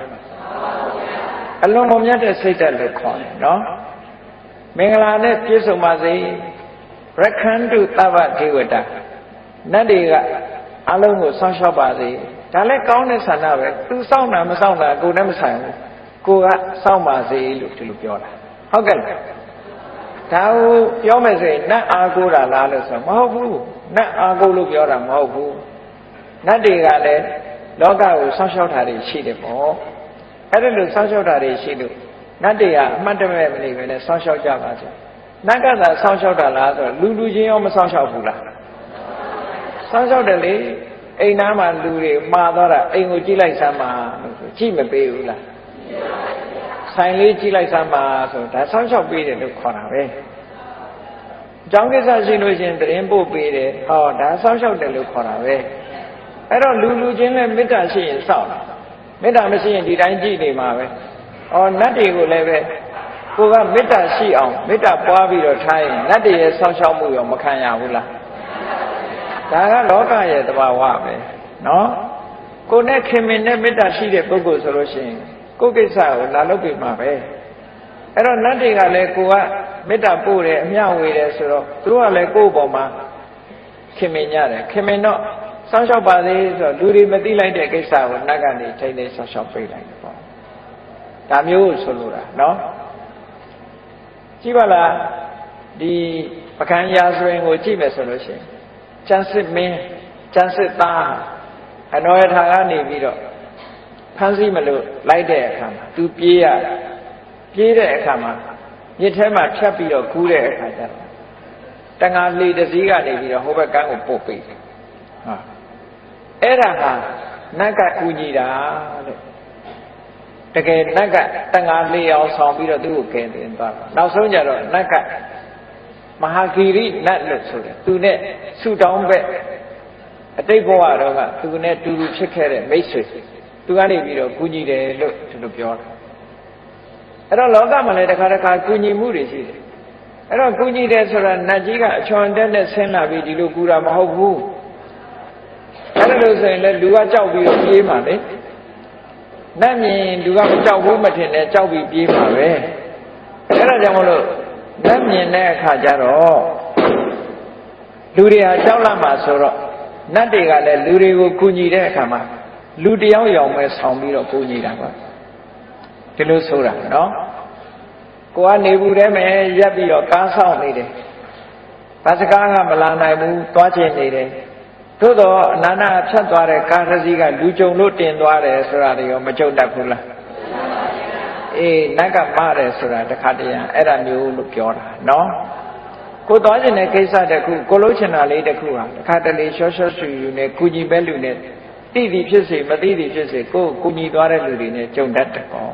အလွန်မမြတ်တဲ့စိတ်ဓာတ်လို့ခေါ်တယ်နော် မင်္ဂလာနဲ့ပြည့်စုံပါစေရက္ခန္တုသဗ္ဗဒေဝတာနတ်တွေကအလုံးကိုစောင့်ရှောက်ပါစေဒါလည်းကောင်းတဲ့ဆန္ဒပဲသူစောင့်တာမစောင့်တာကိုယ်နဲ့မဆိုင်ဘူးကိုကစောင့်ပါစေလို့ဒီလိုပြောတာဟုတ်ကဲ့လားဒါကိုပြောမယ်ဆိုရင်နတ်အားကိုးတာလားလို့ဆိုမဟုတ်ဘူးနတ်အားကိုးလို့ပြောတာမဟုတ်ဘူးနတ်တွေကလည်းလောကကိုစောင့်ရှောက်တာတွေရှိတယ်ပေါ့အဲ့ဒါလို့စောင့်ရှောက်တာတွေရှိလို့နတ်တွေကအမှတ်တမဲ့မနေပဲနဲ့စောင့်ရှောက်ကြပါစေနတ်ကသာစောင့်ရှောက်တာလားဆိုတော့လူချင်းရောမစောင့်ရှောက်ဘူးလားစောင့်ရှောက်တယ်လေအိမ်သားမှာလူတွေမှားသွားတာအိမ်ကိုကြည့်လိုက်စမ်းပါလို့ဆိုကြည့်မပေးဘူးလားဆိုင်လေးကြည့်လိုက်စမ်းပါဆိုဒါစောင့်ရှောက်ပေးတယ်လို့ခေါ်တာပဲအကြောင်းကိစ္စရှိလို့ရှင်တရင်ပို့ပေးတယ်ဟောဒါစောင့်ရှောက်တယ်လို့ခေါ်တာပဲအဲ့တော့လူချင်းနဲ့မေတ္တာရှိရင်စောင့်မေတ္တာမရှိရင်ဒီတိုင်းကြည့်နေမှာပဲနတ်တွေကိုလည်းပဲကိုကမေတ္တာရှိအောင်မေတ္တာပွားပြီးတော့ထားရင်နတ်တွေရဲ့စောင့်ရှောက်မှုရောမခံရဘူးလားဒါကလောကရဲ့သဘာဝပဲနော်ကိုနဲ့ခင်မင်နဲ့မေတ္တာရှိတဲ့ပုဂ္ဂိုလ်ဆိုလို့ရှိရင်ကိုယ်ကိစ္စကိုလာလုပ်ပြမှာပဲအဲ့တော့နတ်တွေကလည်းကိုကမေတ္တာပို့တယ်အမျှဝေတယ်ဆိုတော့သူတို့ကလည်းကိုယ့်ဘောမှာခင်မင်ရတယ်ခင်မင်တော့စောင့်ရှောက်ပါလေဆိုတော့လူတွေမသိလိုက်တဲ့ကိစ္စကိုနတ်ကနေထိန်းသိမ်းစောင့်ရှောက်ပေးလိုက်တယ်ပေါ့ဒါမျိုးဆိုလိုတာနော်ကြည့်ပါလားဒီပကံရာဇဝင်ကိုကြည့်မယ်ဆိုလို့ရှိရင်ကျန်စစ်မင်းကျန်စစ်သားအနောယထာကနေပြီးတော့ဖမ်းဆီးမလို့လိုက်တဲ့အခါမှာသူပြေးရပြေးတဲ့အခါမှာမြစ်ထဲမှာဖြတ်ပြီးတော့ကူးတဲ့အခါကျတော့တန်ဃာလှေတစ်စီးကနေပြီးတော့ဟိုဘက်ကန်းကိုပို့ပေးတယ်ဟာအဲ့ဒါဟာနတ်ကကူညီတာတဲ့တကယ်နတ်ကတန်ဃာလှေအောင်ဆောင်ပြီးတော့သူ့ကိုကယ်တင်သွားတာနောက်ဆုံးကျတော့နတ်ကမဟာဂီရိနတ်လို့ဆိုတယ်သူနဲ့ဆူတောင်းဘက်အတိတ်ဘဝတော့ကသူနဲ့တူတူဖြစ်ခဲ့တဲ့မိတ်ဆွေသူကနေပြီးတော့ကူညီတယ်လို့သူတို့ပြောတယ်အဲ့တော့လောကမှာလည်းတစ်ခါတစ်ခါကူညီမှုတွေရှိတယ်အဲ့တော့ကူညီတယ်ဆိုတာနတ်ကြီးကအချွန်တက်နဲ့ဆင်းလာပြီးဒီလိုကူတာမဟုတ်ဘူးအဲ့ဒါလို့ဆိုရင်လည်းလူကကြောက်ပြီးတော့ပြေးမှာလေနတ်မြင်လူကမကြောက်ဘူးမထင်နဲ့ကြောက်ပြီးပြေးမှာပဲအဲ့ဒါကြောင့်မလို့နတ်မြင်တဲ့အခါကျတော့လူတွေဟာကြောက်လာမှာဆိုတော့နတ်တွေကလည်းလူတွေကိုကူညီတဲ့အခါမှာလူတယောက်ယောင်ပဲဆောင်ပြီးတော့ကူညီတာပါဒီလိုဆိုတာနော်ကိုကနေဘူးထဲမှာရက်ပြီးတော့ကားဆောင်နေတယ်ဘာစကားကမလာနိုင်ဘူးသွားချင်နေတယ်သို့တော့အနန္တဖြတ်သွားတဲ့ကားတစ်စီးကလူကြုံလို့တင်သွားတယ်ဆိုတာတွေရောမကြုံတတ်ဘူးလားအေးနတ်ကမှားတယ်ဆိုတာတခါတည်းအဲ့ဒါမျိုးလို့ပြောတာနော်ကိုသွားခြင်းတဲ့ကိစ္စတခုကိုလို့ချင်တာလေးတခုဟာတခါတလေရှော့ရှော့ဆူယူနဲ့ကုညီပဲလူနဲ့သိသည်ဖြစ်စေမသိသည်ဖြစ်စေကိုကုညီသွားတဲ့လူတွေနဲ့ကြုံတတ်တယ်ပေါ့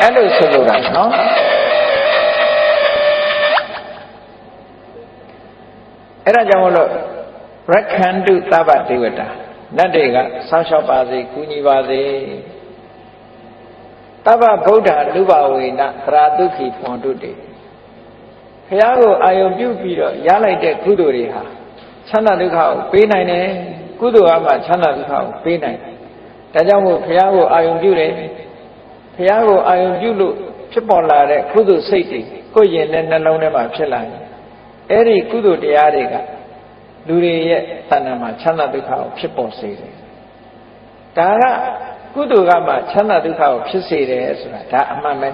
အဲ့လိုဆိုလိုတာနော်အဲ့ဒါကြောင့်မလို့ရက္ခန္တုသဗ္ဗဒေဝတာနတ်တွေကစောင့်ရှောက်ပါစေကူညီပါစေသဗ္ဗဗုဒ္ဓလူဘဝေနသရတုခိဖွန်တုတေဘုရားကိုအာယုံပြုပြီးတော့ရလိုက်တဲ့ကုသိုလ်တွေဟာချမ်းသာဒုက္ခကိုပေးနိုင်တယ်ကုသိုလ်အမှချမ်းသာဒုက္ခကိုပေးနိုင်တယ်ဒါကြောင့်မို့ဘုရားကိုအာယုံပြုတယ်ဘုရားကိုအာယုံပြုလို့ဖြစ်ပေါ်လာတဲ့ကုသိုလ်စိတ်တွေကိုယ်ရင်နဲ့နှလုံးထဲမှာဖြစ်လာတယ်အဲ့ဒီကုသိုလ်တရားတွေကလူတွေရဲ့သဏ္ဍာန်မှာချမ်းသာဒုက္ခကိုဖြစ်ပေါ်စေတယ်ဒါကကုသိုလ်ကမှချမ်းသာဒုက္ခကိုဖြစ်စေတယ်ဆိုတာဒါအမှန်ပဲ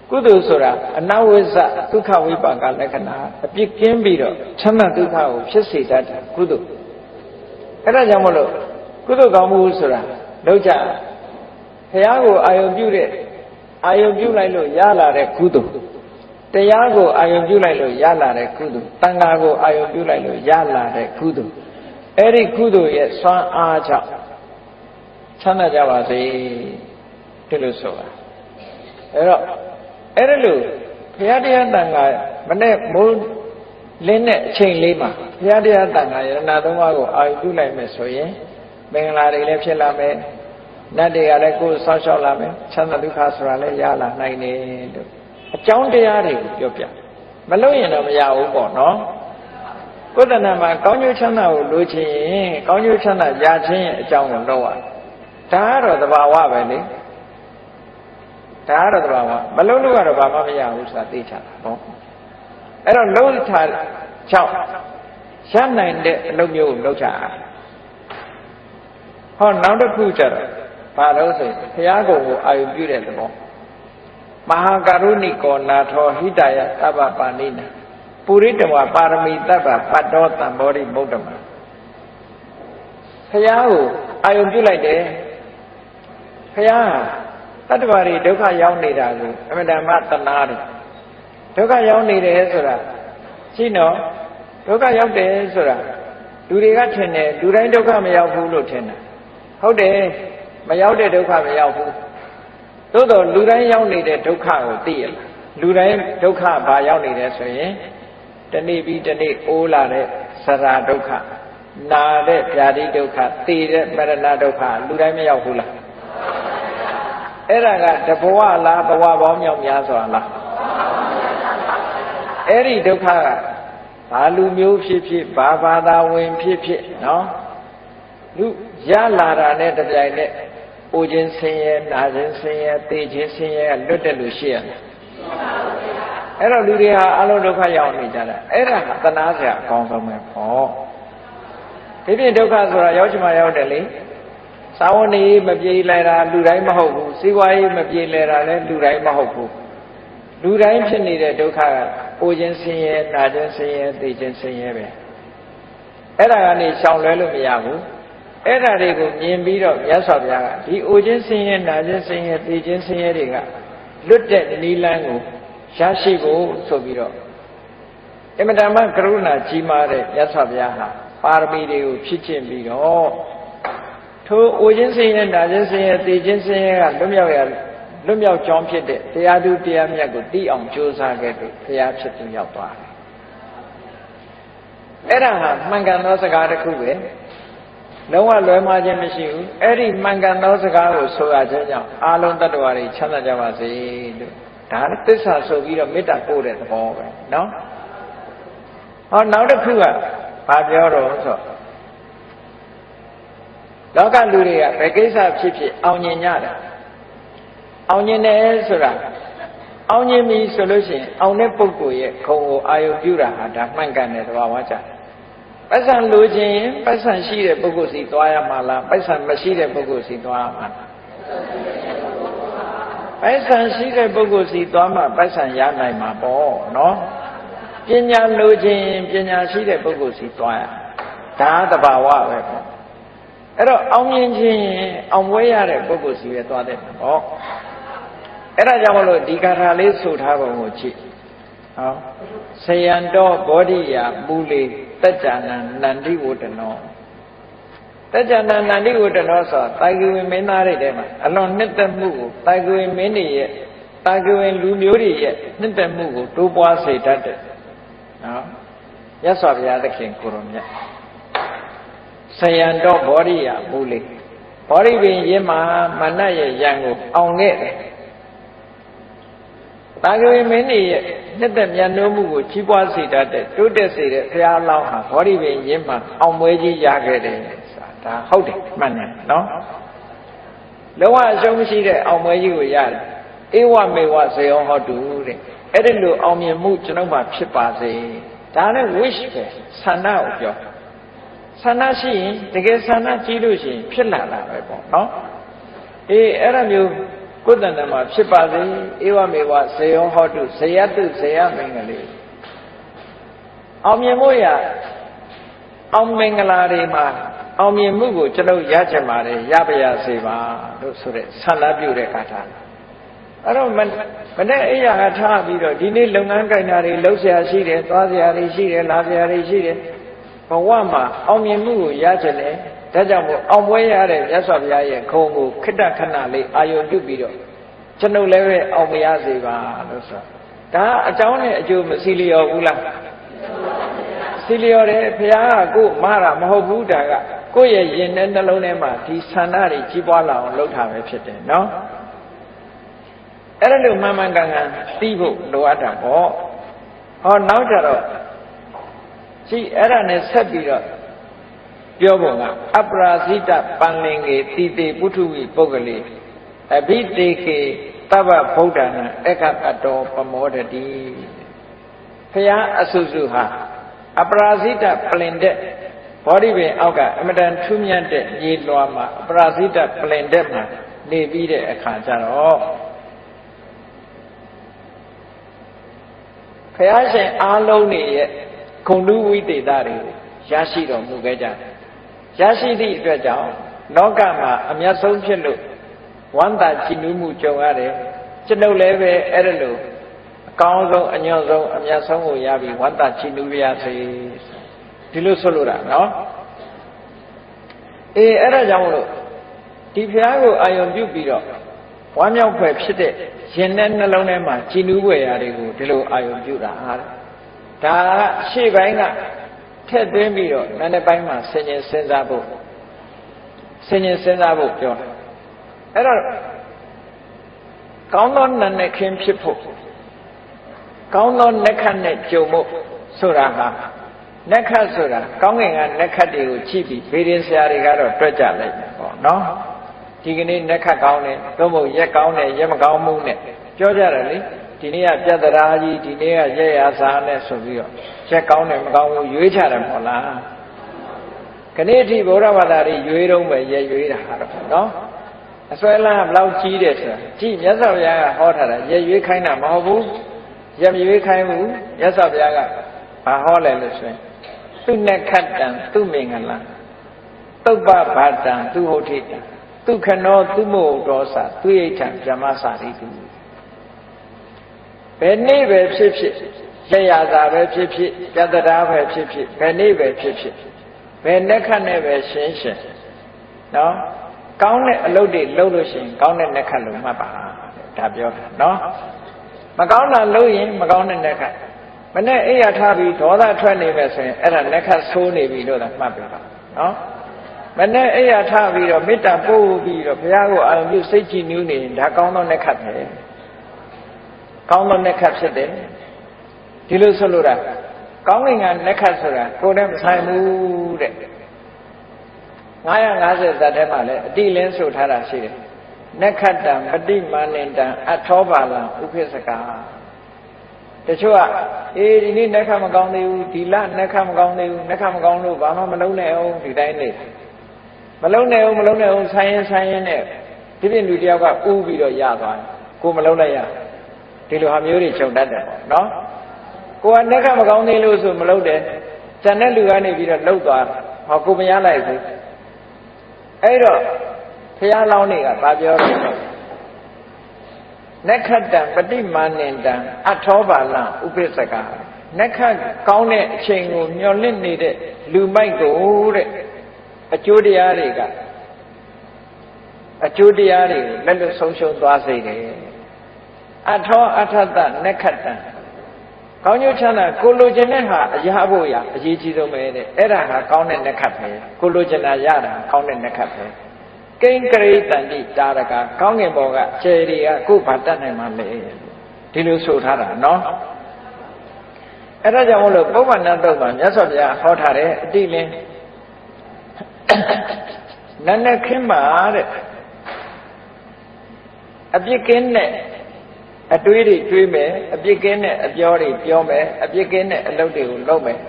ကုသိုလ်ဆိုတာအနဝိဇ္ဇဒုက္ခဝိပါကလက္ခဏာအပြစ်ကင်းပြီးတော့ချမ်းသာဒုက္ခကိုဖြစ်စေတတ်တာကုသိုလ်အဲ့ဒါကြောင့်မလို့ကုသိုလ်ကောင်းမှုဆိုတာလောက်ကြဘုရားကိုအာယုံပြုတဲ့အာယုံပြုလိုက်လို့ရလာတဲ့ကုသိုလ်တရားကိုအာယုံပြုလိုက်လို့ရလာတဲ့ကုသိုလ်တန်ခါကိုအာယုံပြုလိုက်လို့ရလာတဲ့ကုသိုလ်အဲ့ဒီကုသိုလ်ရဲ့စွမ်းအားကြောင့်ချမ်းသာကြပါစေဒီလိုဆိုတာအဲ့တော့အဲ့ဒါလို့ဘုရားတရားတန်ခါမနဲ့မိုးလင်းတဲ့အချိန်လေးမှာဘုရားတရားတန်ခါယရဏသုံးပါးကိုအာယုံပြုလိုက်မယ်ဆိုရင်မင်္ဂလာတွေလည်းဖြစ်လာမယ်နတ်တွေကလည်းကိုယ်ဆောက်ရှောက်လာမယ်ချမ်းသာဒုက္ခဆိုတာလည်းရလာနိုင်တယ်လို့အကြောင်းတရားတွေကိုပြောပြမလို့ရင်တော့မရဘူးပေါ့နော်ကိုယ်တဏ္ဍာမှာကောင်းကျိုးချမ်းသာကိုလိုချင်ရင်ကောင်းကျိုးချမ်းသာရခြင်းရဲ့အကြောင်းကိုလုပ်ရဒါကတော့သဘာဝပဲလေ ဒါကတော့မလုံးလို့ကတော့ဘာမှမရဘူးဆိုတာသိချတာပေါ့အဲ့တော့လုံးထား6ရနိုင်တဲ့အလုပ်မျိုးကိုလုပ်ချတာဟောနောက်တစ်ခုကျတော့ဘာလို့ဆိုရင်ဘုရားကုံကိုအာရုံပြုတဲ့သဘောမဟာကရုဏိကောနာထောဟိတယသဗ္ဗပါဏိနာပုရိတဝပါရမီတဗ္ဗပတ်တောတံဘောဓိမုဒ္ဓမဘုရားကိုအာရုံပြုလိုက်တယ်ဘုရားတတ္တဝါတွေဒုက္ခရောက်နေတာကိုအမှန်တမ်းသနာတယ်ဒုက္ခရောက်နေတယ်ဆိုတာရှိနော်ဒုက္ခရောက်တယ်ဆိုတာလူတွေကထင်တယ်လူတိုင်းဒုက္ခမရောက်ဘူးလို့ထင်တယ်ဟုတ်တယ်မရောက်တဲ့ဒုက္ခမရောက်ဘူးသို့တော့လူတိုင်းရောက်နေတဲ့ဒုက္ခကိုသိရလားလူတိုင်းဒုက္ခဘာရောက်နေတယ်ဆိုရင်တနေ့ပြီးတနေ့အိုးလာတဲ့စရာဒုက္ခနာတဲ့ဗျာတိဒုက္ခသိတဲ့မရဏဒုက္ခလူတိုင်းမရောက်ဘူးလားအဲ့ဒါကတဘဝလားဘဝပေါင်းမြောက်များစွာလားအဲ့ဒီဒုက္ခကဘာလူမျိုးဖြစ်ဖြစ်ဘာဘာသာဝင်ဖြစ်ဖြစ်နော်လူရလာတာနဲ့တပြိုင်နက်အိုခြင်းဆင်းရဲနာခြင်းဆင်းရဲသိခြင်းဆင်းရဲလွတ်တဲ့လူရှိရမယ်အဲ့တော့လူတွေဟာအလုံးဒုက္ခရောက်နေကြတာအဲ့ဒါသနာစရာအကောင်းဆုံးပဲပေါ့ဒီပြင်ဒုက္ခဆိုတာရောက်ချင်မှရောက်တယ်လေစာဝနေမပြေလဲတာလူတိုင်းမဟုတ်ဘူးစီးပွားရေးမပြေလဲတာလည်းလူတိုင်းမဟုတ်ဘူးလူတိုင်းဖြစ်နေတဲ့ဒုက္ခကအိုခြင်းဆင်းရဲနာခြင်းဆင်းရဲသိခြင်းဆင်းရဲပဲအဲ့ဒါကနေရှောင်လွဲလို့မရဘူးအဲ့ဒါတွေကိုမြင်ပြီးတော့မြတ်စွာဘုရားကဒီအိုခြင်းဆင်းရဲနာခြင်းဆင်းရဲသိခြင်းဆင်းရဲတွေကလွတ်တဲ့နိလန်းကိုရရှိဖို့ဆိုပြီးတော့အမတမကရုဏာကြီးမားတဲ့မြတ်စွာဘုရားဟာပါရမီတွေကိုဖြည့်ကျင့်ပြီးတော့ထိုအိုခြင်းဆင်းရဲနာခြင်းဆင်းရဲသိခြင်းဆင်းရဲကလွတ်မြောက်ကြောင်းဖြစ်တဲ့တရားသူတရားမြတ်ကိုသိအောင်ကြိုးစားခဲ့လို့ဘုရားဖြစ်သူရောက်သွားတယ်အဲ့ဒါဟာမှန်ကန်သောစကားတစ်ခုပဲလုံးဝလွဲမှားခြင်းမရှိဘူးအဲ့ဒီမှန်ကန်သောစကားကိုဆိုရခြင်းကြောင့်အာလုံးတ attva တွေချမ်းသာကြပါစေလို့ဒါလည်းသစ္စာဆိုပြီးတော့မေတ္တာပို့တဲ့သဘောပဲနော်ဟောနောက်တစ်ခုကဘာပြောတော့ဆိုလောကလူတွေကဘယ်ကိစ္စဖြစ်ဖြစ်အောင်မြင်ကြတယ်အောင်မြင်တယ်ဆိုတာအောင်မြင်ပြီဆိုလို့ရှိရင်အောင်တဲ့ပုဂ္ဂိုလ်ရဲ့ခုံကိုအာရုံပြုတာဟာဒါမှန်ကန်တယ်သဘာဝကျပတ်စံလိုချင်ရင်ပတ်စံရှိတဲ့ပုဂ္ဂိုလ်စီသွားရမှာလားပတ်စံမရှိတဲ့ပုဂ္ဂိုလ်စီသွားရမှာလားပတ်စံရှိတဲ့ပုဂ္ဂိုလ်စီသွားမှပတ်စံရနိုင်မှာပေါ့နော်ပညာလိုချင်ရင်ပညာရှိတဲ့ပုဂ္ဂိုလ်စီသွားရဒါသဘာဝပဲပေါ့အဲ့တော့အောင်မြင်ခြင်းရင်အောင်ပွဲရတဲ့ပုဂ္ဂိုလ်စီပဲသွားတဲ့ပေါ့အဲ့ဒါကြောင့်မလို့ဒီကာထာလေးဆိုထားပုံကိုကြည့်ဟောဆယံတော်ဘောဓိယာမူလေတัจจနံနန္တိဝတ္တနောတัจจနံနန္တိဝတ္တနောဆိုတာတာဂိဝင်မင်းသားတွေထဲမှာအလွန်နှစ်သက်မှုကိုတာဂိဝင်မင်းတွေရဲ့တာဂိဝင်လူမျိုးတွေရဲ့နှစ်သက်မှုကိုတိုးပွားစေတတ်တယ်နော်ရသော်ဘုရားသခင်ကိုရောမြတ်ဆယံတော်ဘောဓိယာမူလေဘောဓိပင်ရင်းမှာမနတ်ရဲ့ရံကိုအောင်ခဲ့တယ်တာဂိဝင်မင်းတွေရဲ့နှစ်သက်မြတ်နိုးမှုကိုကြီးပွားစေတတ်တဲ့တိုးတက်စေတဲ့ဘုရားလောင်းဟာဘောဓိပင်ရင်းမှာအောင်ပွဲကြီးရခဲ့တယ်ဆိုတာဒါဟုတ်တယ်မှန်တယ်နော်လုံးဝအရှုံးမရှိတဲ့အောင်ပွဲကြီးကိုရတယ်ဧဝမေဝဇေယောဟောတုတဲ့အဲ့ဒီလိုအောင်မြင်မှုကျွန်တော်မှဖြစ်ပါစေဒါနဲ့ wish ပဲဆန္ဒကိုပြောဆန္ဒရှိရင်တကယ်ဆန္ဒကြီးလို့ရှိရင်ဖြစ်လာတာပဲပေါ့နော်အေးအဲ့ဒါမျိုးကိုယ်တဏ္ဍာမှာဖြစ်ပါစေဧဝမေဝဇေယောဟောတုဇေယတုဇေယမင်္ဂလေအောင်မြင်မှုရအောင်မင်္ဂလာတွေမှာအောင်မြင်မှုကိုကျွန်တော်ရချင်ပါတယ်ရပါရစေပါလို့ဆိုတဲ့ဆန္ဒပြုတဲ့ကာထာအဲ့တော့မနေ့အိယာကထားပြီးတော့ဒီနေ့လုပ်ငန်းကိုင်တာတွေလှုပ်ရှားရှိတယ်သွားစရာတွေရှိတယ်လာစရာတွေရှိတယ်ဘဝမှာအောင်မြင်မှုကိုရချင်တယ်ဒါကြောင့်မို့အောင်ပွဲရတဲ့မြတ်စွာဘုရားရဲ့ခုံကိုခိတ္တခဏလေးအာယုံပြုပြီးတော့ကျွန်ုပ်လည်းပဲအောင်မရစေပါလို့ဆိုဒါအကြောင်းနဲ့အကျိုးမစီလျော်ဘူးလားစီလျော်တယ်ဘုရားကကိုမှားတာမဟုတ်ဘူးဒါကကိုယ့်ရဲ့ရင်ထဲနှလုံးထဲမှာဒီဆန္ဒတွေကြီးပွားလာအောင်လုပ်တာပဲဖြစ်တယ်နော်အဲ့ဒါလို့မှန်မှန်ကန်ကန်သိဖို့လိုအပ်တာပေါ့ဟောနောက်ကြတော့ရှိအဲ့ဒါနဲ့ဆက်ပြီးတော့ပြောပုံကအပရာဇိတပန္လင်္ကေတိတေပုထုဝိပုဂ္ဂလေအဘိတေကေ တဗ္ဗဗုဒ္ဓနာဧကတတောပမောဒတိဘုရားအဆုစုဟာအပရာဇိတပလင်တဲ့ဘောဓိပင်အောက်ကအမတန်ထူးမြတ်တဲ့မြေလွှာမှာအပရာဇိတပလင်တဲ့မှာနေပြီးတဲ့အခါကျတော့ဘုရားရှင်အားလုံးနေရဲ့ဂုဏ်တူဝိသေသတွေရရှိတော်မူခဲ့ကြတယ်ရရှိသည့်အတွက်ကြောင့်လောကမှာအမြတ်ဆုံးဖြစ်လို့ဝမ်းသာကြည်နူးမှုကြုံရတယ်ကျွန်ုပ်လည်းပဲအဲ့ဒါလို့အကောင်းဆုံးအညွန့်ဆုံးအမြတ်ဆုံးကိုရပြီးဝမ်းသာကြည်နူးရစေဒီလိုဆိုလိုတာနော်အဲ့ဒါကြောင့်မလို့ဒီဘုရားကိုအာရုံပြုပြီးတော့ဝမ်းမြောက်ဖွယ်ဖြစ်တဲ့ရင်နဲ့နှလုံးထဲမှာကြည်နူးဖွယ်ရာတွေကိုဒီလိုအာရုံပြုတာဟာဒါကရှေ့ပိုင်းကထည့်သွင်းပြီးတော့နောက်ပိုင်းမှာဆင်ញင်စဉ်းစားဖို့ပြောတာအဲ့တော့ကောင်းသောနာနဲ့ခင်းဖြစ်ဖို့ကောင်းသောနက္ခတ်နဲ့ကြုံဖို့ဆိုတာဟာနက္ခတ်ဆိုတာကောင်းကင်ကနက္ခတ်တွေကိုကြည့်ပြီးဗေဒင်ဆရာတွေကတော့တွက်ကြလိုက်တယ်ပေါ့နော်ဒီကနေ့နက္ခတ်ကောင်းတယ်သို့မဟုတ်ရက်ကောင်းတယ်ရက်မကောင်းမှုနဲ့ပြောကြတယ်လေဒီနေ့ကပြဿနာကြီးဒီနေ့ကရက်ရစားနဲ့ဆိုပြီးတော့ရက်ကောင်းတယ်မကောင်းဘူးရွေးချတယ်မဟုတ်လားခဏအထိဗုဒ္ဓဘာသာတွေရွေးတော့ပဲရက်ရွေးတာတော့နော်အစွဲလန်းဘလောက်ကြီးတယ်ဆိုတာကြည့်မြတ်စွာဘုရားကဟောထားတာရက်ရွေးခိုင်းတာမဟုတ်ဘူးရက်မရွေးခိုင်းဘူးမြတ်စွာဘုရားကဘာဟောလဲလို့ဆိုရင်သူနက္ခတ္တံသူမင်္ဂလံသုပ္ပဘာတံသူဟုတ်ထိတံသူခနောသူမို့တော်စာသူဣဋ္ဌံဗြဟ္မစာရိတုဘယ်နေ့ပဲဖြစ်ဖြစ်ရရတာပဲဖြစ်ဖြစ်ပြတ္တရာပဲဖြစ်ဖြစ်ဘယ်နေ့ပဲဖြစ်ဖြစ်ဘယ်နက္ခတ်နဲ့ပဲရှင်းနော်ကောင်းတဲ့အလုပ်တွေလုပ်လို့ရှိရင်ကောင်းတဲ့နက္ခတ်လို့မှတ်ပါဒါပြောတာနော်မကောင်းတာလုပ်ရင်မကောင်းတဲ့နက္ခတ်မနဲ့အိယာထားပြီးဒေါသထွက်နေပဲဆိုရင်အဲ့ဒါနက္ခတ်ဆိုးနေပြီလို့သာမှတ်ပြပါနော်မနဲ့အိယာထားပြီးတော့မေတ္တာပို့ပြီးတော့ဘုရားကိုအာရုံပြုစိတ်ကြည်နူးနေရင်ဒါကောင်းသောနက္ခတ်ပဲကောင်းသောနက္ခတ်ဖြစ်တယ်ဒီလိုဆိုလို့တာကောင်းကင်ကနက္ခတ်ဆိုတာကိုယ်နဲ့မဆိုင်ဘူးတဲ့950ဇာတ်ထဲမှာလည်းအတိလင်းဆိုထားတာရှိတယ်နက္ခတ္တံပฏิမာနန္တံအထောပါလံဥပိ္ပစကာတချို့ကဒီနေ့နက္ခမကောင်းသေးဘူးဒီလနက္ခမကောင်းသေးဘူးနက္ခမကောင်းလို့ဘာမှမလုံးနဲ့အောင်ဒီတိုင်းနေမလုံးနဲ့အောင်ဆိုင်ရင်နဲ့ဒီပြင်လူတယောက်ကဥပြီးတော့ရသွားတယ်ကိုမလုံးလိုက်ရဒီလိုဟာမျိုးတွေချုပ်တတ်တယ်ပေါ့နော်ကိုကနက္ခမကောင်းသေးလို့ဆိုမလုံးတယ်ကျန်တဲ့လူကနေပြီးတော့လှုပ်သွားဟောကိုမရလိုက်ဘူးအဲ့တော့ဘုရားလောင်းတွေကဗာပြောတယ်နက္ခတံပฏิမာနန္တံအထောပါလံဥပိ္ပစကာနက္ခကောင်းတဲ့အချိန်ကိုမျှော်လင့်နေတဲ့လူမိုက်ကိုတဲ့အကျိုးတရားတွေကိုလက်လွတ်ဆုံးရှုံးသွားစေတယ်အထောအထတနက္ခတံကောင်းကျိုးချမ်းသာကိုလိုချင်တဲ့ဟာအရာဖို့ရအရေးကြီးဆုံးပဲတဲ့အဲ့ဒါဟာကောင်းတဲ့နက္ခတ်ပဲကိုလိုချင်တာရတာကောင်းတဲ့နက္ခတ်ပဲကိဉ္ကရိတန္တိတာရကကောင်းကင်ဘောကခြေတွေကကိုယ်ဘာတတ်နိုင်မှလဲဒီလိုဆိုထားတာနော်အဲ့ဒါကြောင့်မလို့ပုဗ္ဗန္နတုတ်မှာမြတ်စွာဘုရားဟောထားတဲ့အတိလင်းနတ်နဲ့ခင်းပါတဲ့အပြစ်ကင်းတဲ့အတွေးတွေတွေးမယ်အပြစ်ကင်းတဲ့အပြောတွေပြောမယ်အပြစ်ကင်းတဲ့အလုပ်တွေကိုလုပ်မယ်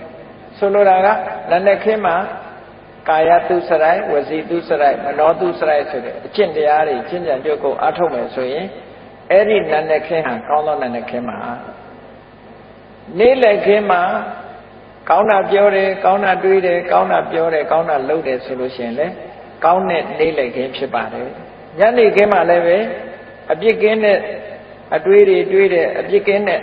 ဆိုလိုတာကနတ်နဲ့ခင်းမှာကာယတုစရိုက်ဝစီတုစရိုက်မနောတုစရိုက်ဆိုတဲ့အကျင့်တရားတွေကျင့်ကြံကြုတ်ကိုအားထုတ်မယ်ဆိုရင်အဲ့ဒီနတ်နဲ့ခင်းဟာကောင်းသောနတ်နဲ့ခင်းမှာနေ့လက်ခင်းမှာကောင်းတာပြောတယ်ကောင်းတာတွေးတယ်ကောင်းတာပြောတယ်ကောင်းတာလုပ်တယ်ဆိုလို့ရှိရင်လေကောင်းတဲ့နေ့လက်ခင်းဖြစ်ပါတယ်ညနေခင်းမှာလည်းပဲအပြစ်ကင်းတဲ့အတွေးတွေတွေးတယ်အပြစ်ကင်းတဲ့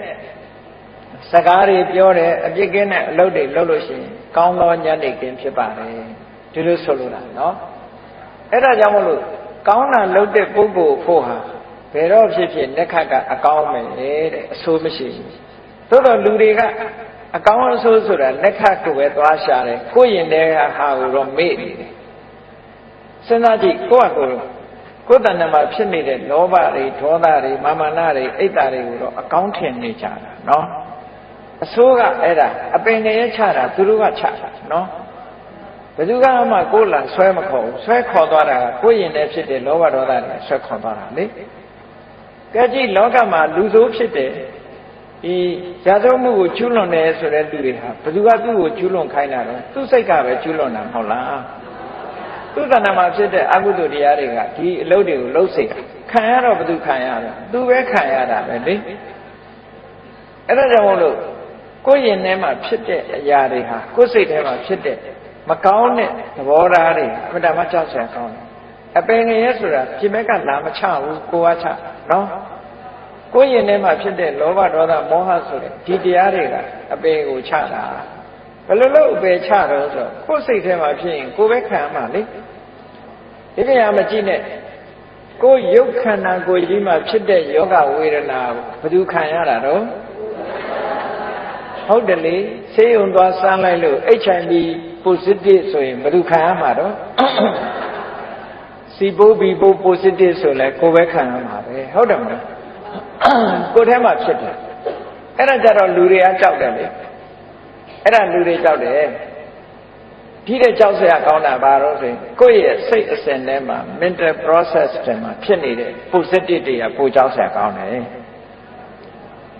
စကားတွေပြောတယ်အပြစ်ကင်းတဲ့အလုပ်တွေလုပ်လို့ရှိရင်ကောင်းသောညနေခင်းဖြစ်ပါတယ်ဒီလိုဆိုလိုတာနော်အဲ့ဒါကြောင့်မလို့ကောင်းတာလုပ်တဲ့ပုဂ္ဂိုလ်ဖို့ဟာဘယ်တော့ဖြစ်ဖြစ်နက္ခတ်ကအကောင်းမယ်တဲ့အဆိုးမရှိဘူးသို့တော့လူတွေကအကောင်းအဆိုးဆိုတာနက္ခတ်ကိုပဲသွားရှာတယ်ကိုယ့်ရင်ထဲကဟာကိုတော့မေ့နေတယ်စဉ်းစားကြည့်ကိုယ့်တဏ္ဍာမှာဖြစ်နေတဲ့လောဘတွေဒေါသတွေမာမနတွေအိတ်တာတွေကိုတော့အကောင်းထင်နေကြတာနော်အဆိုးကအဲ့ဒါအပင်ငရဲချတာသူတို့ကချတာနော်ဘယ်သူကမှကိုယ်လံဆွဲမခေါ်ဘူးဆွဲခေါ်သွားတာကကိုယ်ရင်ထဲဖြစ်တဲ့လောဘဒေါသတွေဆွဲခေါ်သွားတာလေ ကဲကြည့်လောကမှာလူဆိုးဖြစ်တယ်ဒီရာဇဝမှုကိုကျူးလွန်တယ်ဆိုတဲ့သူတွေဟာဘယ်သူကသူ့ကိုကျူးလွန်ခိုင်းတာလဲသူ့စိတ်ကပဲကျူးလွန်တာမဟုတ်လားသူ့တဏ္ဍာမှာဖြစ်တဲ့အကုသိုလ်တရားတွေကဒီအလုပ်တွေကိုလှုပ်စေခံရတော့ဘယ်သူခံရလဲသူပဲခံရတာပဲလေအဲ့ဒါကြောင့်မို့လို့ကိုယ်ရင်ထဲမှာဖြစ်တဲ့အရာတွေဟာကိုယ်စိတ်ထဲမှာဖြစ်တဲ့မကောင်းတဲ့သဘောထားတွေအမှန်တမ်းကြောက်စရာကောင်းတယ်အပင်ငရဲဆိုတာပြင်မဲ့ကလာမချဘူးကိုယ်ကချနော်ကိုယ်ရင်ထဲမှာဖြစ်တဲ့လောဘဒေါသမောဟဆိုတဲ့ဒီတရားတွေကအပင်ကိုချတာဘယ်လိုလုပ်အပင်ချတော့ဆိုကိုယ်စိတ်ထဲမှာဖြစ်ရင်ကိုယ်ပဲခံရမှာလေဒီနေရာမကြည့်နဲ့ကိုယ်ရုပ်ခန္ဓာကိုယ်ကြီးမှာဖြစ်တဲ့ယောဂဝေဒနာဘယ်သူခံရတာတော့ဟုတ်တယ်လေဆေးရုံသွားစမ်းလိုက်လို့ HIV positive ဆိုရင်ဘယ်သူခံရမှာတော့စီပိုးဘီပိုး positive ဆိုလဲကိုယ်ပဲခံရမှာပဲဟုတ်တယ်မလားကိုယ်ထဲမှာဖြစ်တယ်အဲ့ဒါကြတော့လူတွေကကြောက်တယ်လေအဲ့ဒါလူတွေကြောက်တယ်ဒီတဲ့ကြောက်စရာကောင်းတာဘာလို့ဆိုရင်ကိုယ့်ရဲ့စိတ်အစဉ်ထဲမှာ mental process တွေမှာဖြစ်နေတဲ့ positive တွေကပိုကြောက်စရာကောင်းတယ်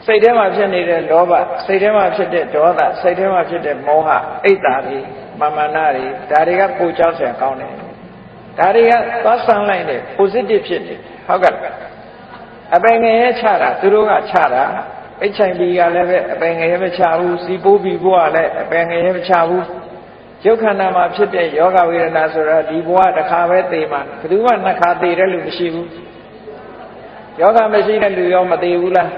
စိတ်ထဲမှာဖြစ်နေတဲ့လောဘစိတ်ထဲမှာဖြစ်တဲ့ဒေါသစိတ်ထဲမှာဖြစ်တဲ့မောဟအိတ်တာတွေမာမနာတွေဒါတွေကပိုကြောက်စရာကောင်းတယ်ဒါတွေကသွားဆန်းလိုက်တဲ့ positive ဖြစ်နေဟုတ်ကဲ့အပင်ငရဲချတာသူတို့ကချတာ HIV ကလည်းပဲအပင်ငရဲမချဘူးစီပိုးဘီဘွားကလည်းအပင်ငရဲမချဘူးရုပ်ခန္ဓာမှာဖြစ်တဲ့ယောဂဝေဒနာဆိုတာဒီဘဝတစ်ခါပဲသိမှာဘယ်သူမှနှစ်ခါသိတဲ့လူမရှိဘူးယောဂမရှိတဲ့လူရောမသိဘူးလား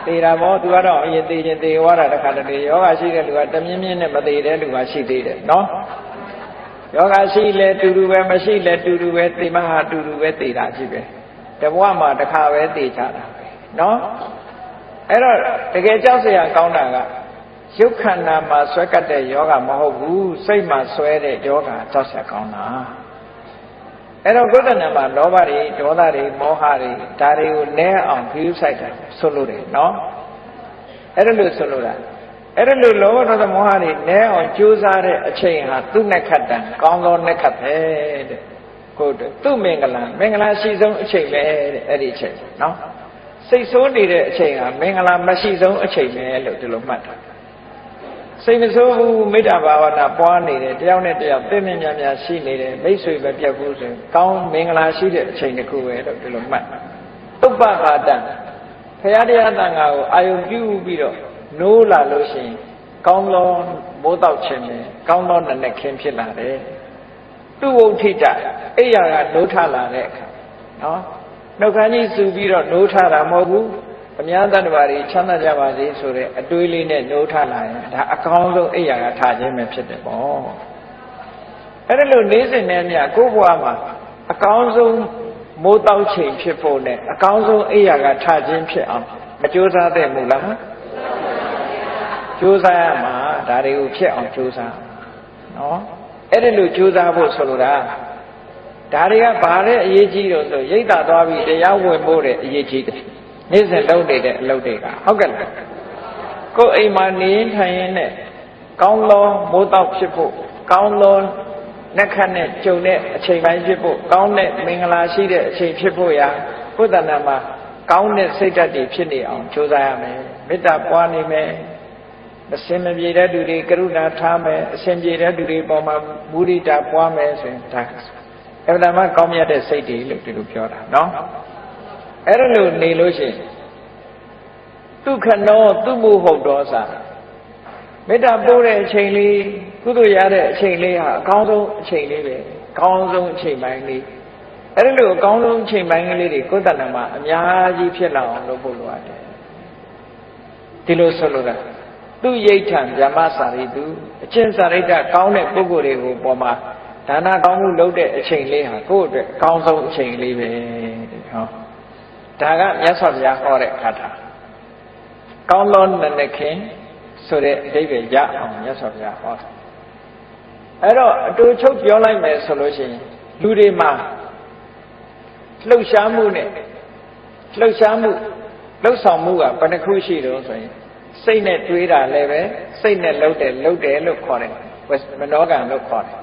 သိတာပေါ့သူကတော့အရင်သိချင်းသိသွားတာတစ်ခါတည်းယောဂရှိတဲ့လူကတမြင်းမြင်းနဲ့မသိတဲ့လူကရှိသေးတယ်နော်ယောဂရှိလဲတူတူပဲမရှိလဲတူတူပဲသိမှဟာတူတူပဲသိတာရှိပဲတဘဝမှာတစ်ခါပဲသိချတာနော်အဲ့တော့တကယ်ကြောက်စရာကောင်းတာကရုပ်ခန္ဓာမှာဆွဲကပ်တဲ့ယောဂမဟုတ်ဘူးစိတ်မှာဆွဲတဲ့ယောဂကြောက်စရာကောင်းတာအဲ့တော့ကိုယ်တဏ္ဍာမှာလောဘတွေဒေါသတွေမောဟတွေဒါတွေကိုနည်းအောင်ဂရုစိုက်တာဆွလို့တယ်နော်အဲ့ဒါလို့ဆွလို့တာအဲ့ဒါလို့လောဘဒေါသမောဟတွေနည်းအောင်ကြိုးစားတဲ့အချိန်ဟာသူ့နဲ့ခတ်တန်ကောင်းသောနဲ့ခတ်ပဲတဲ့ကိုယ်သူ့မင်္ဂလာရှိဆုံးအချိန်ပဲတဲ့အဲ့ဒီအချိန်နော်စိတ်ဆိုးနေတဲ့အချိန်ဟာမင်္ဂလာမရှိဆုံးအချိန်ပဲလို့ဒီလိုမှတ်တာစိတ်မဆိုးဘူးမေတ္တာဘာဝနာပွားနေတယ်တယောက်နဲ့တယောက်သိမြင်များရှိနေတယ်မိတ်ဆွေပဲပြတ်ဘူးဆိုရင်ကောင်းမင်္ဂလာရှိတဲ့အချိန်တစ်ခုပဲလို့ဒီလိုမှတ်ဥပ္ပခါတံဘုရားတရားသံဃာကိုအာယုပြုပြီးတော့နိုးလာလို့ရှိရင်ကောင်းသောမိုးတောက်ခြင်းနဲ့ကောင်းသောနနက်ခင်းဖြစ်လာတယ်သူဝုဋ္ဌိတအိယာကနိုးထလာတဲ့အခါနော်နှုတ်ခမ်းကြီးစူပြီးတော့နိုးထတာမဟုတ်ဘူးအများတတ္တဝါတွေချမ်းသာကြပါစေဆိုတဲ့အတွေးလေးနဲ့နိုးထလာရင်ဒါအကောင်းဆုံးအိယာကထခြင်းပဲဖြစ်တယ်ပေါ့အဲ့ဒါလို့နေ့စဉ်နဲ့မြကိုယ့်ဘဝမှာအကောင်းဆုံးမိုးတောက်ချိန်ဖြစ်ဖို့နဲ့အကောင်းဆုံးအိယာကထခြင်းဖြစ်အောင်မကြိုးစားသင့်ဘူးလားကြိုးစားရမှာဒါတွေကိုဖြစ်အောင်ကြိုးစားနော်အဲ့ဒါလို့ကြိုးစားဖို့ဆိုလိုတာဒါတွေကဘာလဲအရေးကြီးတော့ဆိုရိတ်တာသွားပြီးတရားဝင်ဖို့တဲ့အရေးကြီးတယ်နေ့စဉ်လုပ်နေတဲ့အလုပ်တွေကဟုတ်ကဲ့လားကိုယ်အိမ်မှာနေထိုင်ရင်းနဲ့ကောင်းသောမိုးတောက်ဖြစ်ဖို့ကောင်းသောနှက်ခတ်နဲ့ကြုံတဲ့အချိန်ပိုင်းဖြစ်ဖို့ကောင်းတဲ့မင်္ဂလာရှိတဲ့အချိန်ဖြစ်ဖို့ရာကိုယ်တဏ္ဍာမှာကောင်းတဲ့စိတ်ဓာတ်တွေဖြစ်နေအောင်ကြိုးစားရမယ်မေတ္တာပွားနေမယ်အစဉ်မပြေတဲ့သူတွေကရုဏာထားမယ်အစဉ်ပြေတဲ့သူတွေပေါ်မှာမုဒိတာပွားမယ်ဆိုရင်ဒါအဲ့ဒါမှကောင်းမြတ်တဲ့စိတ်တွေလို့ဒီလိုပြောတာနော်အဲ့ဒါလို့နေလို့ရှိရင်ဒုက္ခနောသူ့မှုဟုတ်တော်စာမေတ္တာပို့တဲ့အချိန်လေးကုသိုလ်ရတဲ့အချိန်လေးဟာအကောင်းဆုံးအချိန်လေးပဲအကောင်းဆုံးအချိန်ပိုင်းလေးအဲ့ဒါလို့အကောင်းဆုံးအချိန်ပိုင်းကလေးတွေကိုယ်တဏ္ဍာမှာအများကြီးဖြစ်လာအောင်လုပ်ဖို့လိုအပ်တယ်ဒီလိုဆိုလိုတာသူရိဋ္ဌံဗြဟ္မစာရိတုအချင်းစာရိတ္တကောင်းတဲ့ပုဂ္ဂိုလ်တွေကိုပေါ်မှာဒါနကောင်းမှုလုပ်တဲ့အချိန်လေးဟာကိုယ့်အတွက်အကောင်းဆုံးအချိန်လေးပဲဟောဒါကမြတ်စွာဘုရားဟောတဲ့အခါထာကောင်းသောနနက်ခင်းဆိုတဲ့အဓိပ္ပာယ်ရအောင်မြတ်စွာဘုရားဟောတာအဲ့တော့အတူချုပ်ပြောလိုက်မယ်ဆိုလို့ရှိရင်လူတွေမှာလှုပ်ရှားမှုနဲ့လှုပ်ရှားမှုလှုပ်ဆောင်မှုကဘယ်နှခုရှိတော့ဆိုရင်စိတ်နဲ့တွေးတာလည်းပဲစိတ်နဲ့လှုပ်တယ်လို့ခေါ်တယ်မနောကံလို့ခေါ်တယ်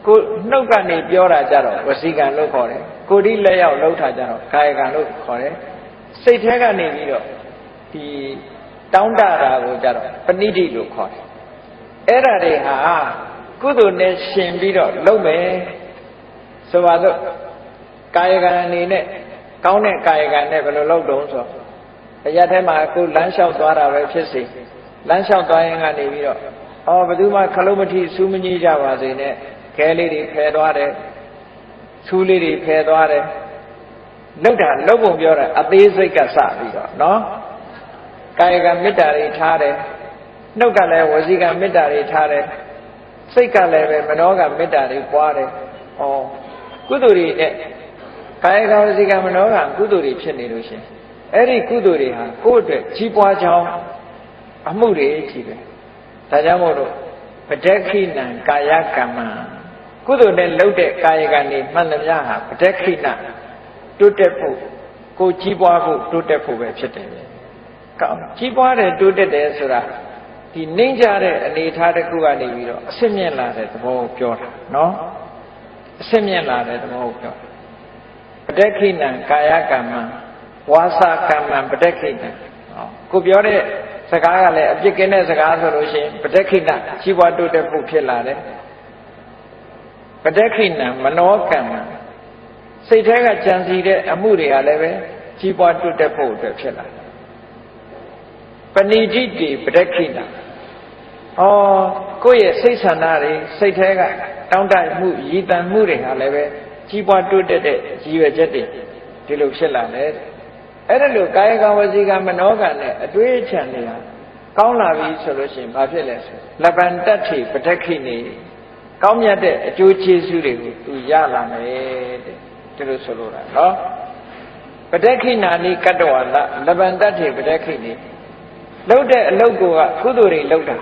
ကိုနှုတ်ကနေပြောတာကြတော့ဝစီကံလို့ခေါ်တယ် ကိုယ်ဒီလက်ရောက်လှုပ်ထားကြတော့ကာယကံလို့ခေါ်တယ်စိတ်ထဲကနေပြီးတော့ဒီတောင်းတတာကိုကြတော့ပဏိတိလို့ခေါ်တယ်အဲ့ဒါတွေဟာကုသိုလ်နဲ့ရှင်ပြီးတော့လုပ်မယ်ဆိုပါတော့ကာယကံအနေနဲ့ကောင်းတဲ့ကာယကံနဲ့ဘယ်လိုလုပ်တုံးဆိုအရာထဲမှာကိုလမ်းလျှောက်သွားတာပဲဖြစ်စေလမ်းလျှောက်သွားရင်ကနေပြီးတော့ဘယ်သူမှခလုံးမထီစူးမကြီးကြပါစေနဲ့ခဲလေးတွေဖယ်သွားတယ်ဆူးလေးတွေဖယ်သွားတယ်လောက်တာလောက်ပုံပြောတာအသေးစိတ်ကစပြီးတော့နော်ကာယကမေတ္တာတွေထားတယ်နှုတ်ကလည်းဝစီကမေတ္တာတွေထားတယ်စိတ်ကလည်းပဲမနောကမေတ္တာတွေပွားတယ်ကုသိုလ်တွေနဲ့ကာယကဝစီကမနောကကုသိုလ်တွေဖြစ်နေလို့ရှင်အဲ့ဒီကုသိုလ်တွေဟာကိုယ့်အတွက်ကြီးပွားကြောင်းအမှုတွေကြီးပဲဒါကြောင့်မို့လို့ပဋက္ခိဏံကာယကမ္မကုသိုလ်နဲ့လုပ်တဲ့ကာယကံတွေမှန်သမျှဟာပဋက္ခိဏတိုးတက်ဖို့ကိုကြီးပွားဖို့တိုးတက်ဖို့ပဲဖြစ်တယ်ကောင်းကြီးပွားတယ်တိုးတက်တယ်ဆိုတာဒီနှိမ့်ကြတဲ့အနေအထားတစ်ခုကနေပြီးတော့အစစ်မြင့်လာတဲ့သဘောကိုပြောတာနော်အစစ်မြင့်လာတဲ့သဘောကိုပြောပဋက္ခိဏံကာယကမ္မဝါစာကမ္မပဋက္ခိဏံကိုပြောတဲ့စကားကလည်းအပြစ်ကင်းတဲ့စကားဆိုလို့ရှိရင်ပဋက္ခိဏကြီးပွားတိုးတက်ဖို့ဖြစ်လာတယ်ပဋက္ခိဏမနောကမ္မစိတ်ထဲကကြံစီတဲ့အမှုတွေကလည်းပဲကြီးပွားတိုးတက်ဖို့အတွက်ဖြစ်လာတယ်ပဏိတိတိပဋက္ခိဏကိုယ့်ရဲ့စိတ်ဆန္ဒတွေစိတ်ထဲကတောင်းတမှုရည်တန်မှုတွေဟာလည်းပဲကြီးပွားတိုးတက်တဲ့ရည်ရွယ်ချက်တွေဒီလိုဖြစ်လာတယ်အဲ့ဒါလို့ကာယကံဝစီကံမနောကံနဲ့အတွေးအချံတွေဟာကောင်းလာပြီဆိုလို့ရှိရင်ဘာဖြစ်လဲဆိုလပန္တတ္ထိပဋက္ခိနေကောင်းမြတ်တဲ့အကျိုးကျေးဇူးတွေကိုသူရလာမယ်တဲ့ဒီလိုဆိုလိုတာနော်ပဋက္ခိနာနိကတ္တဝလလပန္တတ္ထိပဋက္ခိနေလှုပ်တဲ့အလုပ်ကကုသိုလ်တွေလှုပ်တာ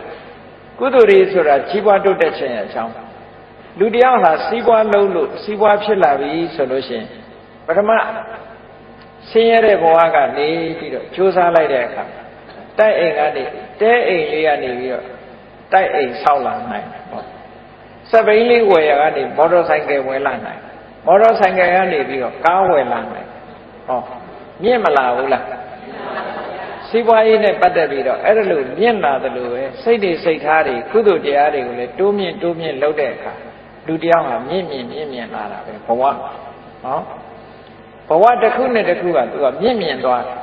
ကုသိုလ်တွေဆိုတာကြီးပွားတိုးတက်ခြင်းရဲ့အကြောင်းလူတယောက်ဟာစီးပွားလုပ်လို့စီးပွားဖြစ်လာပြီဆိုလို့ရှိရင်ပထမဆင်းရဲတဲ့ဘဝကနေပြီးတော့ကြိုးစားလိုက်တဲ့အခါတိုက်အိမ်ကနေတဲအိမ်လေးကနေပြီးတော့တိုက်အိမ်ဆောက်လာနိုင်ပေါ့စပိန်လေးဝယ်ရကနေမော်တော်ဆိုင်ကယ်ဝယ်လာနိုင်မော်တော်ဆိုင်ကယ်ကနေပြီးတော့ကားဝယ်လာနိုင်မြင့်မလာဘူးလားစီးပွားရေးနဲ့ပတ်သက်ပြီးတော့အဲ့ဒါလို့မြင့်လာတယ်လို့ပဲစိတ်တွေစိတ်ထားတွေကုသိုလ်တရားတွေကိုလည်းတိုးမြင့်လုပ်တဲ့အခါလူတယောက်ဟာမြင့်လာတာပဲဘဝနော်ဘဝတစ်ခုနဲ့တစ်ခုကသူကမြင့်သွားတယ်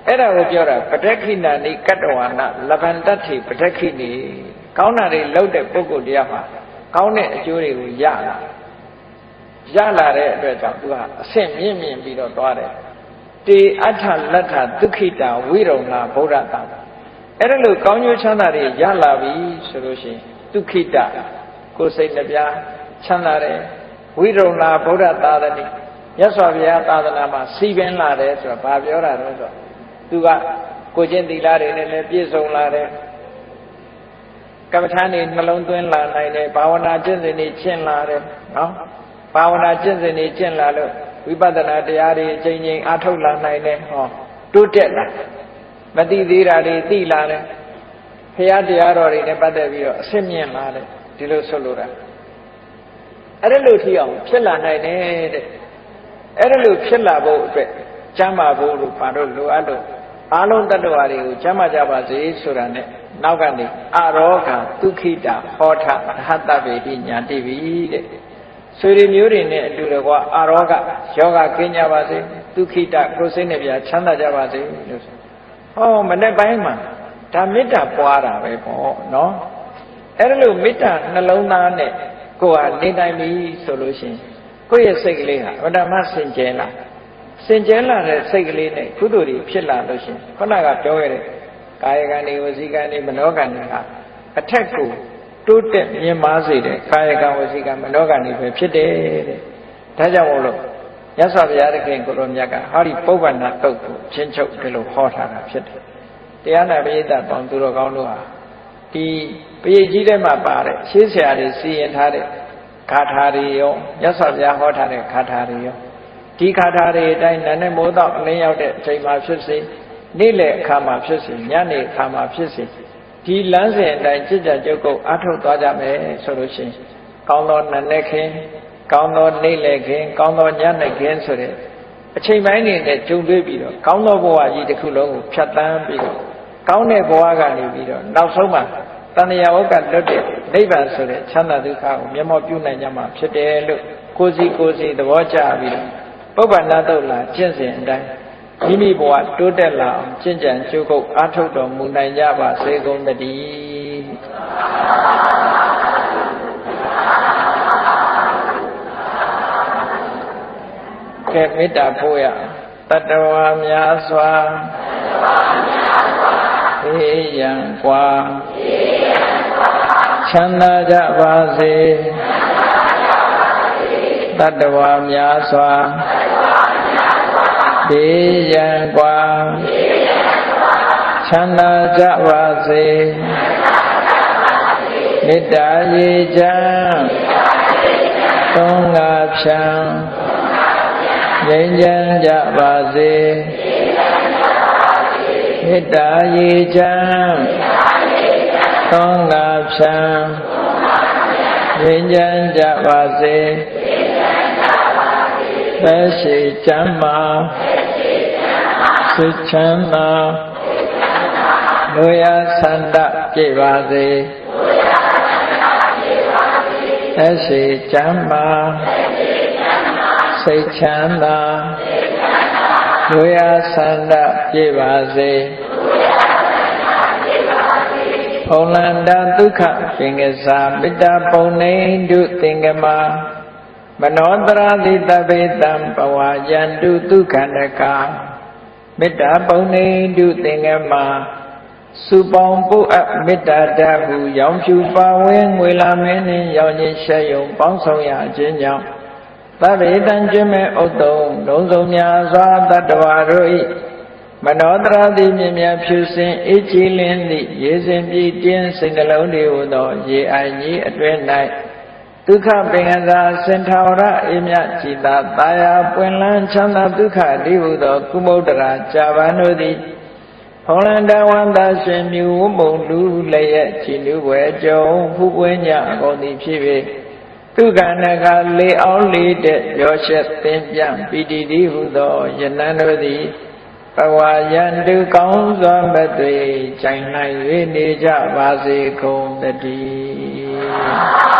အဲ့ဒါကိုပြောတာပဋက္ခိဏနိကတ္တဝနလပန္တတ္ထိပဋက္ခိနေကောင်းတာတွေလုပ်တဲ့ပုဂ္ဂိုလ်တရားဟာကောင်းတဲ့အကျိုးတွေကိုရလာတဲ့အတွက်ကြောင့်သူကအဆင့်မြင့်ပြီးတော့သွားတယ်တေအဋ္ဌလတ္ထဒုက္ခိတာဝိရုံလာဗုဒ္ဓတာအဲ့ဒါလို့ကောင်းကျိုးချမ်းသာတွေရလာပြီဆိုလို့ရှိရင်ဒုက္ခိတကိုယ်စိတ်နှပြချမ်းသာတယ်ဝိရုံလာဗုဒ္ဓသာသနိမြတ်စွာဘုရားသာသနာမှာစီပင်လာတယ်ဆိုတာဘာပြောတာလဲဆိုတော့သူကကိုကျင့်သီလတွေနဲ့လည်းပြည့်စုံလာတယ်ကမ္မထာနေနှလုံးသွင်းလာနိုင်တယ်ဘာဝနာကျင့်စဉ်တွေကျင့်လာတယ်နော်ဘာဝနာကျင့်စဉ်တွေကျင့်လာလို့ဝိပဿနာတရားတွေအချိန်ချင်းအားထုတ်လာနိုင်တယ်တိုးတက်လာမသိသေးတာတွေသိလာတယ်ဘုရားတရားတော်တွေနဲ့ပတ်သက်ပြီးတော့အဆင့်မြင့်လာတယ်ဒီလိုဆိုလိုတာအဲ့ဒါလို့ထီအောင်ဖြစ်လာနိုင်တယ်တဲ့အဲ့ဒါလို့ဖြစ်လာဖို့အတွက်ကျမ်းမာဖို့လို့ဘာလို့လိုအပ်လို့အားလုံးတ attva တွေကိုကျမ်းမာကြပါစေဆိုတာနဲ့နောက်ကနေအရောဂဒုက္ခိတာဟောထရဟတဗေတိညာတိပြီတဲ့ဆွေတွေမျိုးတွေနဲ့အတူတကွာအရောဂယောဂကင်းကြပါစေဒုက္ခိတကိုယ်စိတ်နဲ့ပြချမ်းသာကြပါစေလို့ဆိုမနေ့ပိုင်းမှာဒါမေတ္တာပွားတာပဲပေါ့နော်အဲ့ဒါလို့မေတ္တာနှလုံးသားနဲ့ကိုယ်ဟာနေနိုင်ပြီဆိုလို့ရှိရင်ကိုယ့်ရဲ့စိတ်ကလေးဟာအတ္တမစင်ကြယ်လာတဲ့စိတ်ကလေးနဲ့ကုသိုလ်တွေဖြစ်လာလို့ရှိရင်ခုနကပြောခဲ့တဲ့ကာယကံတွေဝစီကံတွေမနောကံတွေဟာအထက်ကိုတိုးတက်မြင့်မားစေတဲ့ကာယကံဝစီကံမနောကံတွေပဲဖြစ်တယ်တဲ့ဒါကြောင့်မို့လို့မြတ်စွာဘုရားသခင်ကိုလိုမြတ်ကဟောဒီပုဗ္ဗန္နတုတ်ကိုချင်းချုပ်ဒီလိုဟောထားတာဖြစ်တယ်တရားနာပရိသတ်ပေါင်းသူတော်ကောင်းတို့ဟာဒီပရိတ်ကြီးထဲမှာပါတဲ့ရှေးဆရာတွေစီရင်ထားတဲ့ဂါထာတွေရောမြတ်စွာဘုရားဟောထားတဲ့ဂါထာတွေရောဒီဂါထာတွေအတိုင်းနာနဲ့မိုးတော့အလင်းရောက်တဲ့အချိန်မှာဖြစ်စေနေ့လယ်အခါမှာဖြစ်စေညနေအခါမှာဖြစ်စေဒီလမ်းစဉ်အတိုင်းจิตကြုတ်ကုတ်အားထုတ်သွားကြမယ်ဆိုလို့ရှိရင်ကောင်းသောနာနဲ့ခင်း ကောင်းသောနေ့လည်းခင်ကောင်းသောညနေခင်းဆိုတဲ့အချိန်ပိုင်းနေနဲ့ကြုံတွေ့ပြီးတော့ကောင်းသောဘဝကြီးတစ်ခုလုံးကိုဖြတ်တန်းပြီးတော့ကောင်းတဲ့ဘဝကနေပြီးတော့နောက်ဆုံးမှာတဏှာဝကလွတ်တဲ့နိဗ္ဗာန်ဆိုတဲ့ချမ်းသာဒုက္ခကိုမျက်မှောက်ပြုနိုင်ကြမှာဖြစ်တယ်လို့ကိုယ်စီသဘောကျပြီးတော့ပုဗ္ဗနာတုတ်လာကျင့်စဉ်အတိုင်းမိမိဘဝတိုးတက်လာအောင်ကျင့်ကြံကြိုးကုပ်အားထုတ်တော်မူနိုင်ကြပါစေကုန်သတည်းကဲမေတ္တာပို့ရတတ္တဝါများစွာဘေးရန်กว่าချမ်းသာကြပါစေတတ္တဝါများစွာဘေးရန်กว่าချမ်းသာကြပါစေမေတ္တာရေချမ်းသုံးငါဖြံငြိမ်းချမ်းကြပါစေမေတ္တာရေချမ်းသုံးငါဖြံငြိမ်းချမ်းကြပါစေသက်ရှိချမ်းသာစိတ်ချမ်းသာလူရဆန္ဒပြည့်ပါစေသက်ရှိချမ်းသာစိတ်ချမ်းသာလူရဆန္ဒပြည့်ပါစေဖုံလန္တာဒုက္ခပင်ကစားမေတ္တာပုံနေတုသင်္ကမမနောတရာတိတပိတံဘဝယန္တုဒုက္ခန္တကမေတ္တာပုံနေတုသင်္ကမစုပေါင်းပုအပ်မေတ္တာတဟုရောင်ဖြူပါဝဲငွေလာမင်းနှင့်ရောင်ရည်ရှဲယုံပေါင်းဆောင်ရခြင်းကြောင့်သဗ္ဗေတံကျင့်မဲ့ဥတ္တုံလုံးစုံများစွာတတ္တဝါတို့၏မနောတရာတိမြင်မြဖြူစင်အေးကြည်လင်းသည့်ရေစင်ပြည့်တင်းစိတ်နှလုံးတွေဟူသောရေအိုင်ကြီးအတွင်း၌ဒုက္ခပင်ကစားစင်ထာဝရအေမြကြည်သာတာယာပွင့်လန်းချမ်းသာဒုက္ခတိဟုသောကုမုဒ္ဒရာကြာပန်တို့သည်ဖုံလန္တဝန္တာရှင်မြူဝမုံလူလည်းရဲ့ကြည်နူးွယ်ကြုံဖူးပွင့်ကြအကုန်သည်ဖြစ်၍ဒုက္ခနကလေအောင်လေးတဲ့ပြောရှက်သင်ပြပီတိတိဟုသောယနံတို့သည်ဘဝယန္တုကောင်းစွာမသွေကြိုင်နိုင်၍နေကြပါစေကုန်တည်း